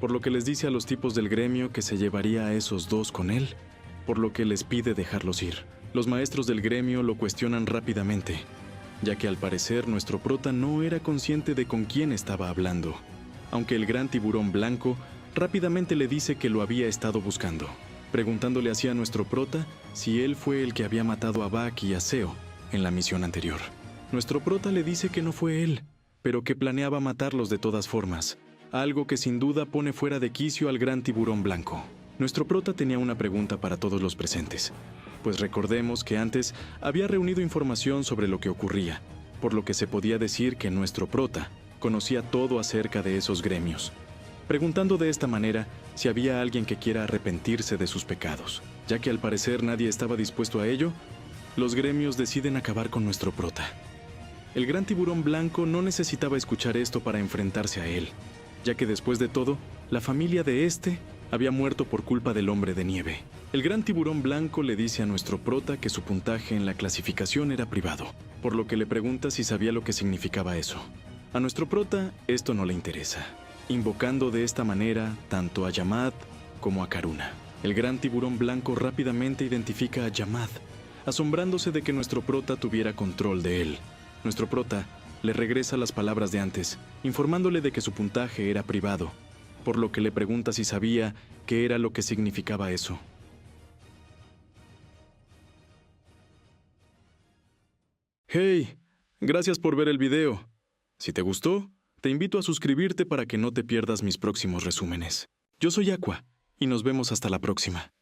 por lo que les dice a los tipos del gremio que se llevaría a esos dos con él, por lo que les pide dejarlos ir. Los maestros del gremio lo cuestionan rápidamente, ya que al parecer nuestro prota no era consciente de con quién estaba hablando, aunque el gran tiburón blanco rápidamente le dice que lo había estado buscando, preguntándole así a nuestro prota si él fue el que había matado a Buck y a Zeo en la misión anterior. Nuestro prota le dice que no fue él, pero que planeaba matarlos de todas formas, algo que sin duda pone fuera de quicio al gran tiburón blanco. Nuestro prota tenía una pregunta para todos los presentes, pues recordemos que antes había reunido información sobre lo que ocurría, por lo que se podía decir que nuestro prota conocía todo acerca de esos gremios, preguntando de esta manera si había alguien que quiera arrepentirse de sus pecados. Ya que al parecer nadie estaba dispuesto a ello, los gremios deciden acabar con nuestro prota. El gran tiburón blanco no necesitaba escuchar esto para enfrentarse a él, ya que después de todo, la familia de este había muerto por culpa del hombre de nieve. El gran tiburón blanco le dice a nuestro prota que su puntaje en la clasificación era privado, por lo que le pregunta si sabía lo que significaba eso. A nuestro prota esto no le interesa, invocando de esta manera tanto a Yamad como a Karuna. El gran tiburón blanco rápidamente identifica a Yamad, asombrándose de que nuestro prota tuviera control de él. Nuestro prota le regresa las palabras de antes, informándole de que su puntaje era privado, por lo que le pregunta si sabía qué era lo que significaba eso. Hey, gracias por ver el video. Si te gustó, te invito a suscribirte para que no te pierdas mis próximos resúmenes. Yo soy Aqua, y nos vemos hasta la próxima.